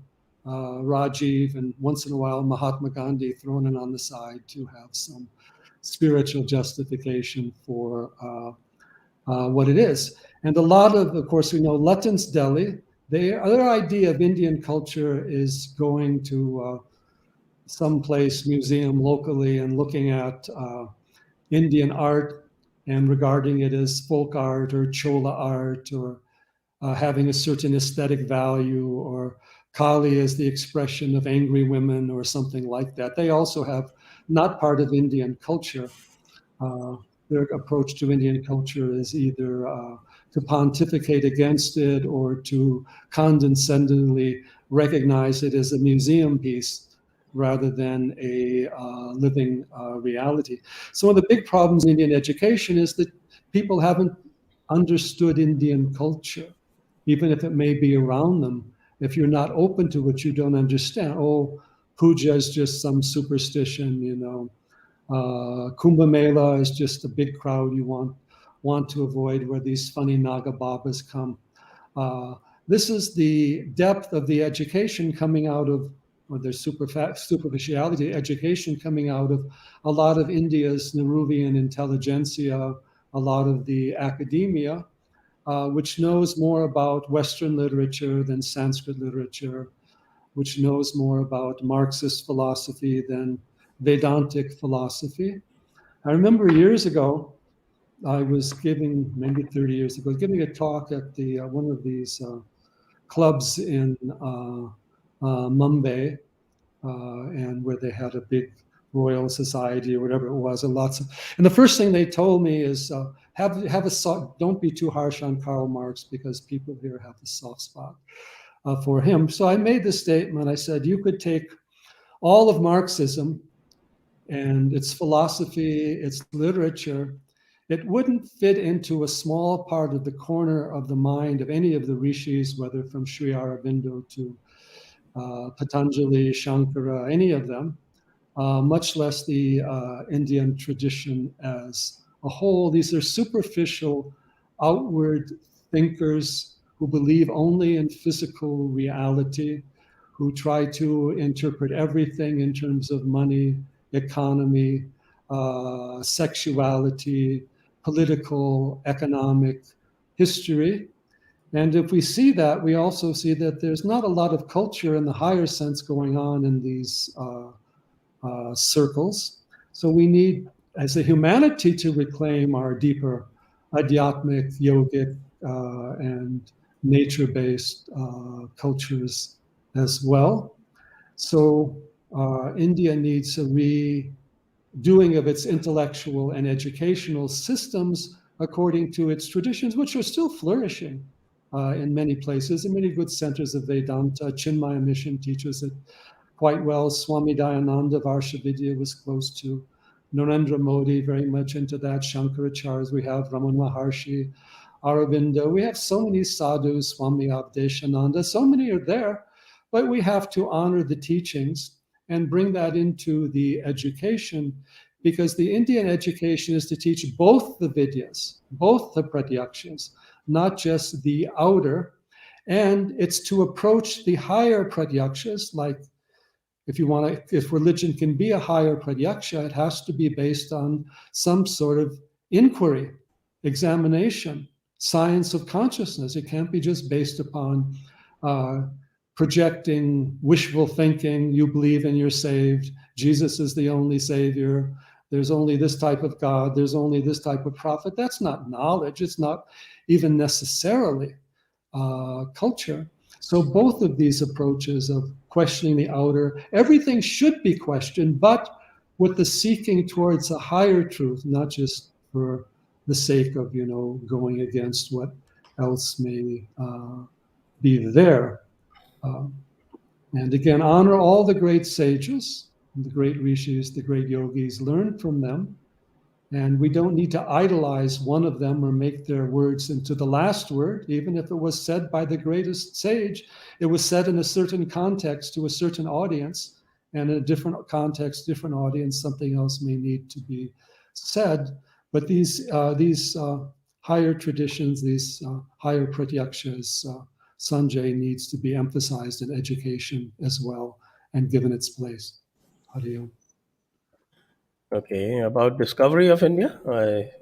Rajiv, and once in a while Mahatma Gandhi thrown in on the side to have some spiritual justification for what it is. And a lot of course, we know Lutyens Delhi, their idea of Indian culture is going to some place, museum locally, and looking at Indian art and regarding it as folk art or chola art, or having a certain aesthetic value, or Kali as the expression of angry women or something like that. They also have not part of Indian culture. Their approach to Indian culture is either to pontificate against it or to condescendingly recognize it as a museum piece rather than a living reality. So one of the big problems in Indian education is that people haven't understood Indian culture, even if it may be around them. If you're not open to what you don't understand, oh, puja is just some superstition, Kumbh Mela is just a big crowd you want to avoid, where these funny Naga Babas come. This is the depth of the education coming out of, or the superficiality education coming out of a lot of India's Nehruvian intelligentsia, a lot of the academia, which knows more about Western literature than Sanskrit literature, which knows more about Marxist philosophy than Vedantic philosophy. I remember years ago, I was giving, maybe 30 years ago, giving a talk at the one of these clubs in Mumbai, and where they had a big Royal Society or whatever it was, and and the first thing they told me is don't be too harsh on Karl Marx, because people here have a soft spot for him. So I made this statement. I said, you could take all of Marxism and its philosophy, its literature, it wouldn't fit into a small part of the corner of the mind of any of the rishis, whether from Sri Aurobindo to Patanjali, Shankara, any of them. much less the Indian tradition as a whole. These are superficial, outward thinkers who believe only in physical reality, who try to interpret everything in terms of money, economy, sexuality, political, economic, history. And if we see that, we also see that there's not a lot of culture in the higher sense going on in these circles. So we need, as a humanity, to reclaim our deeper adhyatmic, yogic, and nature-based cultures as well. So India needs a redoing of its intellectual and educational systems according to its traditions, which are still flourishing in many places, in many good centers of Vedanta. Chinmaya Mission teaches it quite well. Swami Dayananda Varshavidya was close to Narendra Modi, very much into that. Shankaracharyas, we have Raman Maharshi, Aurobindo. We have so many sadhus, Swami Abdeshananda, so many are there, but we have to honor the teachings and bring that into the education, because the Indian education is to teach both the Vidyas, both the Pratyakshas, not just the outer, and it's to approach the higher Pratyakshas, like if religion can be a higher pratyaksha, it has to be based on some sort of inquiry, examination, science of consciousness. It can't be just based upon projecting wishful thinking. You believe and you're saved. Jesus is the only savior. There's only this type of God. There's only this type of prophet. That's not knowledge. It's not even necessarily culture. So both of these approaches of questioning the outer, everything should be questioned, but with the seeking towards a higher truth, not just for the sake of, going against what else may be there. And again, honor all the great sages, the great rishis, the great yogis, learn from them. And we don't need to idolize one of them or make their words into the last word. Even if it was said by the greatest sage, it was said in a certain context to a certain audience, and in a different context, different audience, something else may need to be said. But these higher traditions, these higher pratyakshas, Sanjay, needs to be emphasized in education as well and given its place. Hari Om. Okay, about discovery of India,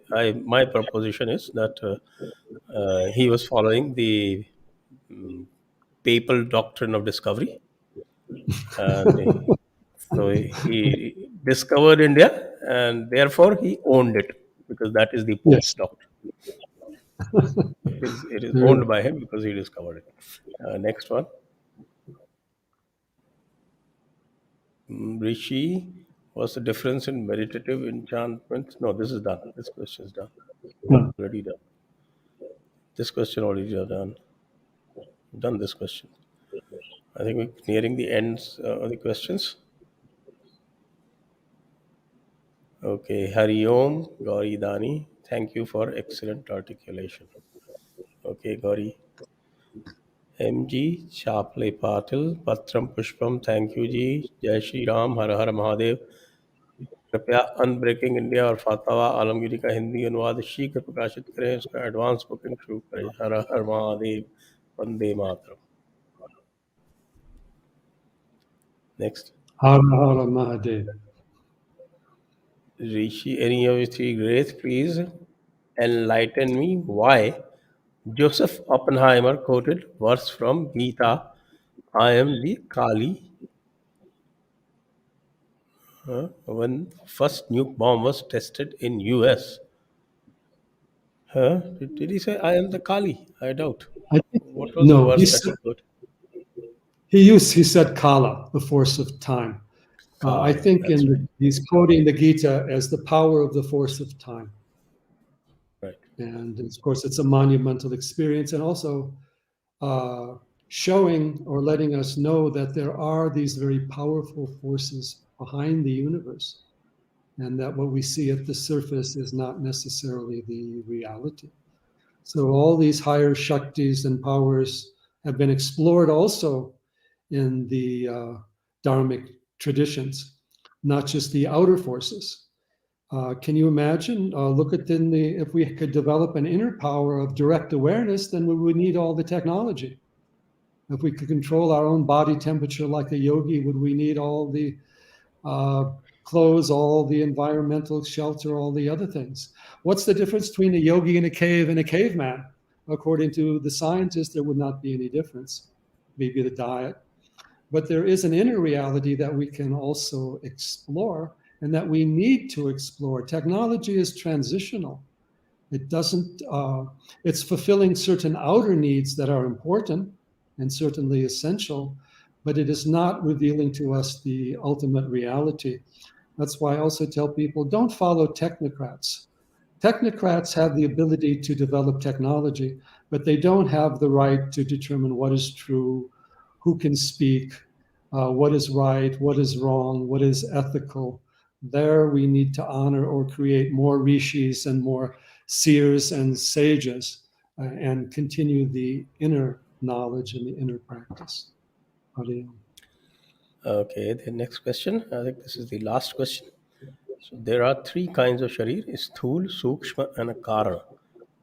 my proposition is that he was following the papal doctrine of discovery, and so he discovered India, and therefore he owned it, because that is the Pope's Yes. doctrine. It is owned by him because he discovered it. Next one. Rishi, what's the difference in meditative enchantment? No, this is done. This question is done. Yeah. Already done. This question already done. Done this question. I think we're nearing the ends of the questions. Okay, Hari Om, Gauri Dani. Thank you for excellent articulation. Okay, Gauri. MG, Chaple Patil, Patram Pushpam, thank you जी. जय श्री राम, हर हर महादेव. कृपया unbreaking India और फातवा आलमगीरी का हिंदी अनुवाद शीघ्र प्रकाशित करें. इसका advance booking शुरू करें. हर हर Mahadev, Vande Mataram. Next. Har Har Mahadev. Rishi, any of you three greats, please enlighten me why Joseph Oppenheimer quoted verse from Gita, I am the Kali, when first nuke bomb was tested in US. Did he say, I am the Kali? I doubt. I think, What was the verse that he quoted? he said Kala, the force of time. I think he's quoting the Gita as the power of the force of time. Right. And of course, it's a monumental experience, and also showing or letting us know that there are these very powerful forces behind the universe, and that what we see at the surface is not necessarily the reality. So all these higher Shaktis and powers have been explored also in the Dharmic traditions. not just the outer forces. Can you imagine? Look at if we could develop an inner power of direct awareness, then we would need all the technology. If we could control our own body temperature like a yogi, would we need all the clothes, all the environmental shelter, all the other things? What's the difference between a yogi in a cave and a caveman? According to the scientists, there would not be any difference. Maybe the diet. But there is an inner reality that we can also explore and that we need to explore. Technology is transitional. It doesn't, it's fulfilling certain outer needs that are important and certainly essential, but it is not revealing to us the ultimate reality. That's why I also tell people, don't follow technocrats. Technocrats have the ability to develop technology, but they don't have the right to determine what is true, who can speak, what is right, what is wrong, what is ethical. There we need to honor or create more rishis and more seers and sages and continue the inner knowledge and the inner practice. Okay, the next question. I think this is the last question. So there are three kinds of sharir: sthul, sukshma, and a karana.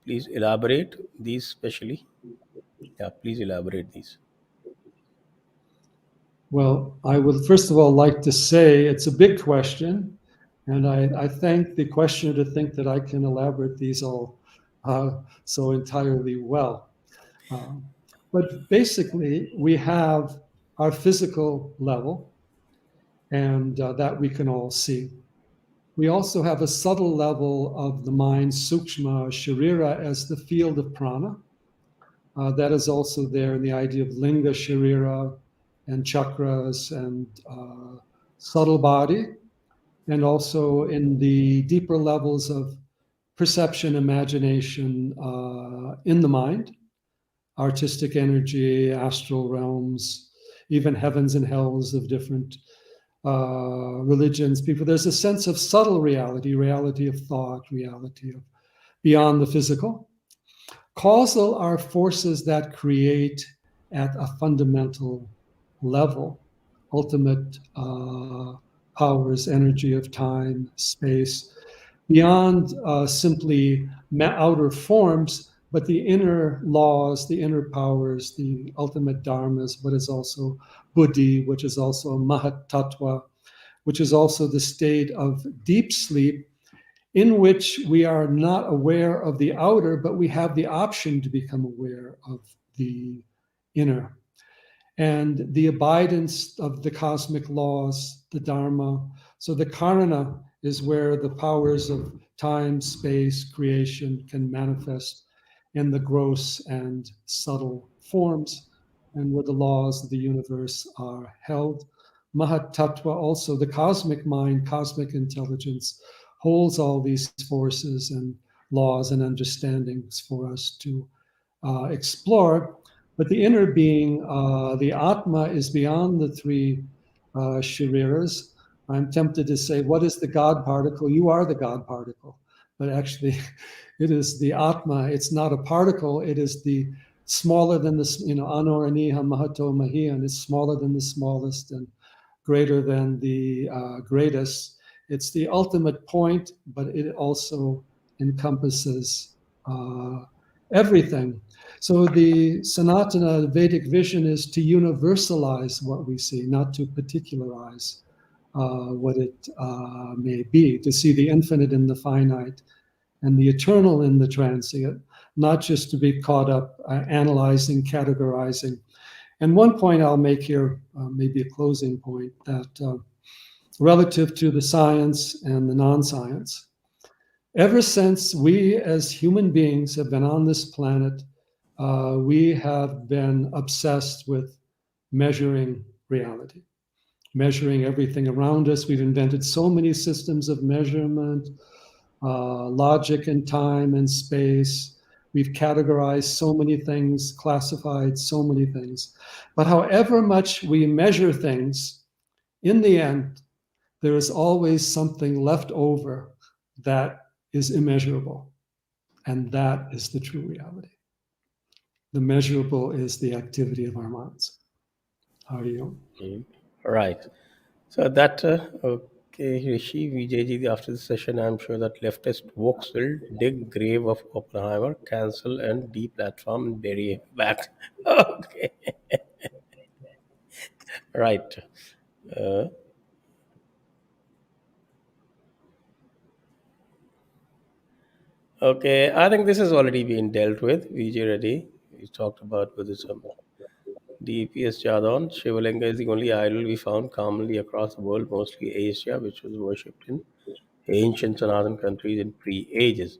Please elaborate these specially. Yeah, please elaborate these. Well, I would first of all like to say it's a big question, and I thank the questioner to think that I can elaborate these all so entirely well. But basically, we have our physical level, and that we can all see. We also have a subtle level of the mind, sukshma, sharira, as the field of prana. That is also there in the idea of linga, sharira, and chakras, and subtle body, and also in the deeper levels of perception, imagination in the mind, artistic energy, astral realms, even heavens and hells of different religions, people. There's a sense of subtle reality, reality of thought, reality of beyond the physical. Causal are forces that create at a fundamental level, ultimate powers, energy of time, space, beyond simply outer forms, but the inner laws, the inner powers, the ultimate dharmas, but is also buddhi, which is also mahat tattva, which is also the state of deep sleep, in which we are not aware of the outer, but we have the option to become aware of the inner. And the abidance of the cosmic laws, the dharma. So the karana is where the powers of time, space, creation can manifest in the gross and subtle forms, and where the laws of the universe are held. Mahat Tattva, also the cosmic mind, cosmic intelligence, holds all these forces and laws and understandings for us to explore. But the inner being, the Atma, is beyond the three shariras. I'm tempted to say, what is the God particle? You are the God particle. But actually, it is the Atma. It's not a particle. It is the smaller than the, Anoraniha Mahato Mahiyan. It's smaller than the smallest and greater than the greatest. It's the ultimate point, but it also encompasses everything. So the Sanatana Vedic vision is to universalize what we see, not to particularize what it may be, to see the infinite in the finite and the eternal in the transient, not just to be caught up analyzing, categorizing. And one point I'll make here, maybe a closing point, that relative to the science and the non-science, ever since we as human beings have been on this planet, we have been obsessed with measuring reality, measuring everything around us. We've invented so many systems of measurement, logic and time and space. We've categorized so many things, classified so many things. But however much we measure things, in the end, there is always something left over that is immeasurable. And that is the true reality. The measurable is the activity of our minds. How do you? Right. So that Okay, Rishi, Vijayji, after the session, I'm sure that leftist wokes will dig grave of Oppenheimer, cancel and deplatform and bury him back. Okay, right. Uh, okay, I think this has already been dealt with. Vijay Reddy, we talked about Buddhism. DPS Jadon, Shivalinga is the only idol we found commonly across the world, mostly Asia, which was worshipped in ancient Sanatan countries in pre-ages,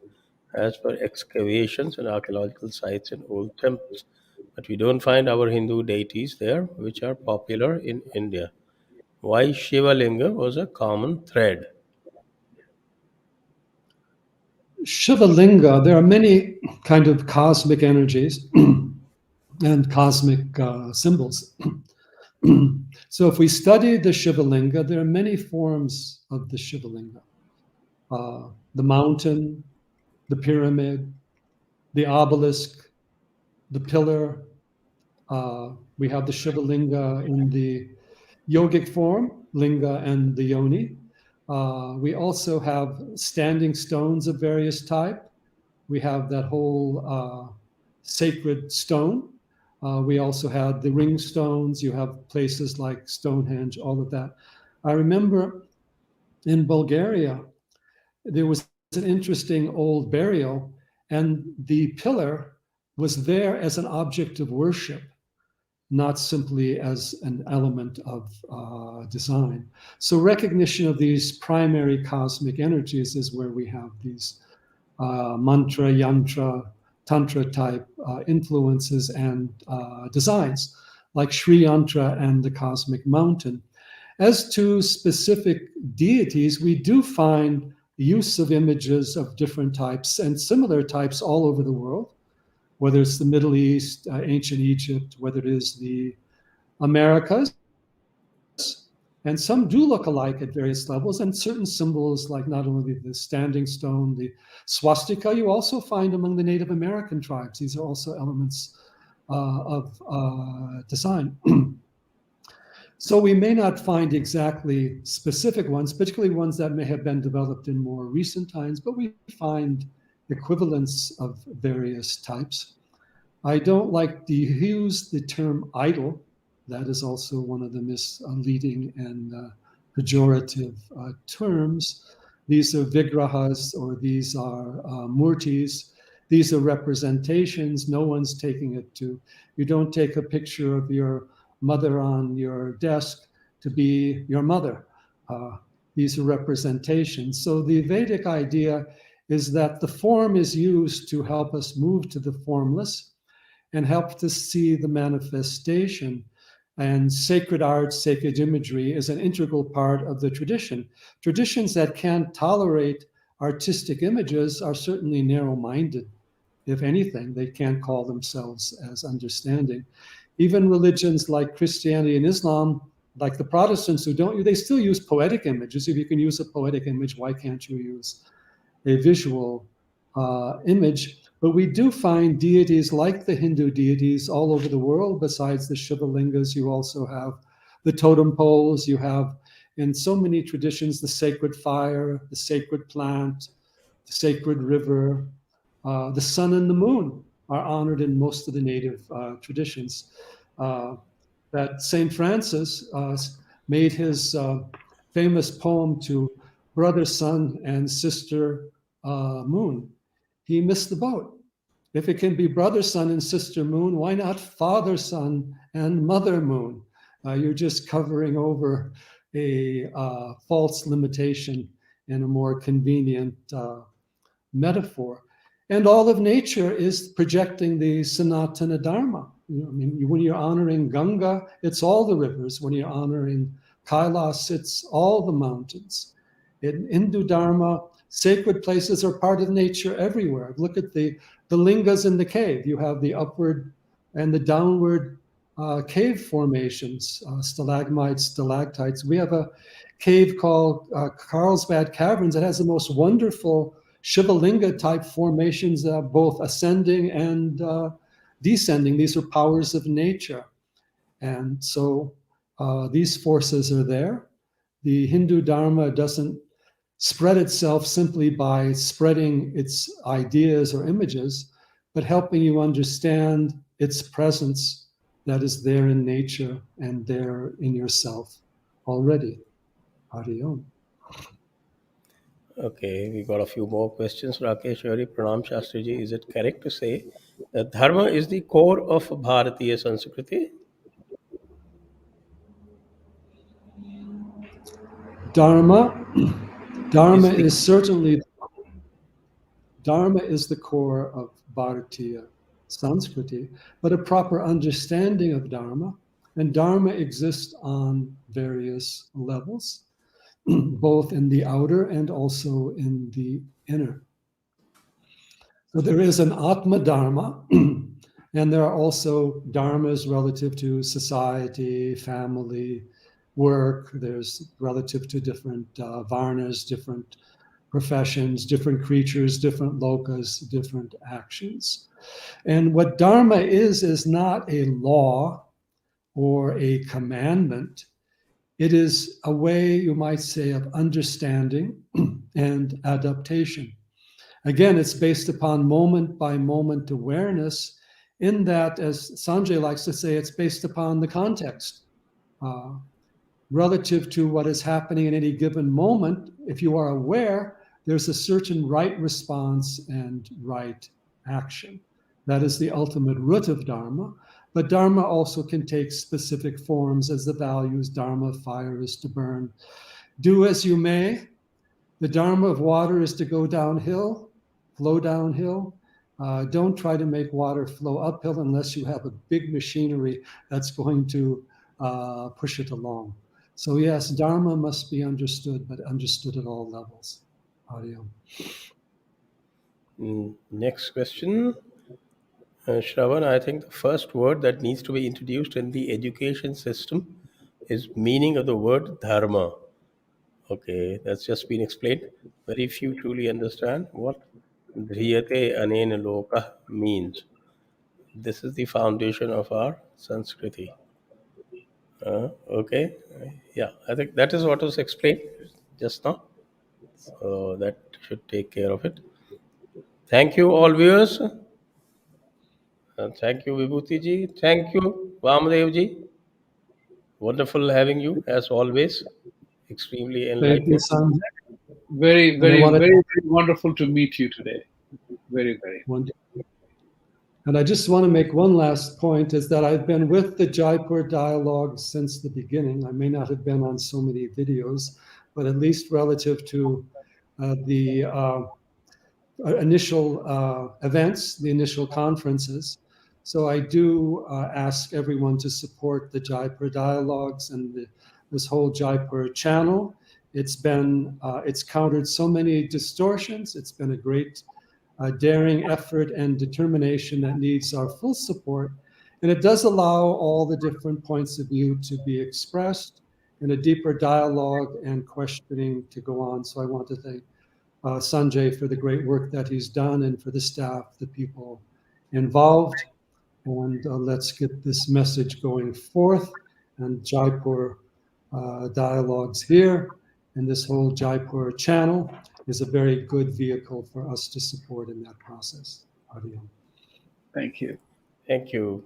as per excavations and archaeological sites in old temples. But we don't find our Hindu deities there, which are popular in India. Why Shiva Linga was a common thread. Shiva Linga, there are many kind of cosmic energies and cosmic symbols. So if we study the Shiva Linga, there are many forms of the Shiva Linga. The mountain, the pyramid, the obelisk, the pillar. We have the Shiva Linga in the yogic form, linga and the yoni. We also have standing stones of various type. We have that whole sacred stone. We also have the ring stones. You have places like Stonehenge, all of that. I remember in Bulgaria, there was an interesting old burial, and the pillar was there as an object of worship, not simply as an element of design. So recognition of these primary cosmic energies is where we have these mantra, yantra, tantra type influences and designs, like Sri Yantra and the Cosmic Mountain. As to specific deities, we do find use of images of different types and similar types all over the world, whether it's the Middle East, ancient Egypt, whether it is the Americas. And some do look alike at various levels, and certain symbols, like not only the standing stone, the swastika, you also find among the Native American tribes. These are also elements of design. So we may not find exactly specific ones, particularly ones that may have been developed in more recent times, but we find equivalents of various types. I don't like to use the term idol. That is also one of the misleading and pejorative terms. These are vigrahas, or these are murtis. These are representations. No one's taking it to, you don't take a picture of your mother on your desk to be your mother. These are representations. So the Vedic idea is that the form is used to help us move to the formless and help to see the manifestation. And sacred art, sacred imagery is an integral part of the tradition. Traditions that can't tolerate artistic images are certainly narrow-minded. If anything, they can't call themselves as understanding. Even religions like Christianity and Islam, like the Protestants who don't, they still use poetic images. If you can use a poetic image, why can't you use a visual image? But we do find deities like the Hindu deities all over the world. Besides the Shiva Lingas, you also have the totem poles. You have, in so many traditions, the sacred fire, the sacred plant, the sacred river, the sun and the moon are honored in most of the native traditions. That St. Francis made his famous poem to brother sun and sister moon. He missed the boat. If it can be brother sun and sister moon, why not father sun and mother moon? You're just covering over a false limitation in a more convenient metaphor. And all of nature is projecting the Sanatana Dharma. I mean, when you're honoring Ganga, it's all the rivers. When you're honoring Kailas, it's all the mountains. In Hindu Dharma, sacred places are part of nature everywhere. Look at the lingas in the cave. You have the upward and the downward cave formations, stalagmites, stalactites. We have a cave called Carlsbad Caverns that has the most wonderful Shiva Linga type formations, both ascending and descending. These are powers of nature. And so these forces are there. The Hindu Dharma doesn't spread itself simply by spreading its ideas or images, but helping you understand its presence that is there in nature and there in yourself already. Hari Om. Okay, we got a few more questions. Rakesh Yori, Pranam Shastri ji, is it correct to say that Dharma is the core of Bharatiya Sanskriti? Dharma Is the- is certainly, Dharma is the core of Bharatiya Sanskriti, but a proper understanding of Dharma, and Dharma exists on various levels, both in the outer and also in the inner. So there is an Atma Dharma, and there are also dharmas relative to society, family, work. There's relative to different varnas, different professions, different creatures, different lokas, different actions. And what dharma is not a law or a commandment. It is a way, you might say, of understanding and adaptation. Again, it's based upon moment by moment awareness, in that, as Sanjay likes to say, it's based upon the context. Relative to what is happening in any given moment, if you are aware, there's a certain right response and right action. That is the ultimate root of Dharma. But Dharma also can take specific forms as the values. Dharma, fire is to burn. Do as you may. The Dharma of water is to go downhill, flow downhill. Don't try to make water flow uphill unless you have a big machinery that's going to push it along. So yes, Dharma must be understood, but understood at all levels. Hari Om. Next question. Shravan, I think the first word that needs to be introduced in the education system is meaning of the word dharma. Okay, that's just been explained. Very few truly understand what dhriyate anena loka means. This is the foundation of our Sanskriti. Okay, yeah, I think that is what was explained just now. So that should take care of it. Thank you, all viewers. Thank you, Vibhuti ji. Thank you, Vamadev ji. Wonderful having you as always. Extremely Thank you, enlightening. Sanjay. Very, And I very, want to very, very wonderful to meet you today. Very, very. And I just want to make one last point, is that I've been with the Jaipur dialogue since the beginning. I may not have been on so many videos, but at least relative to the initial events, the initial conferences. So I do ask everyone to support the Jaipur dialogues and this whole Jaipur channel. It's countered so many distortions. It's been a great daring effort and determination that needs our full support. And it does allow all the different points of view to be expressed in a deeper dialogue and questioning to go on. So I want to thank Sanjay for the great work that he's done, and for the staff, the people involved. And let's get this message going forth. And Jaipur dialogues here, and this whole Jaipur channel is a very good vehicle for us to support in that process. Hari Om. Thank you. Thank you.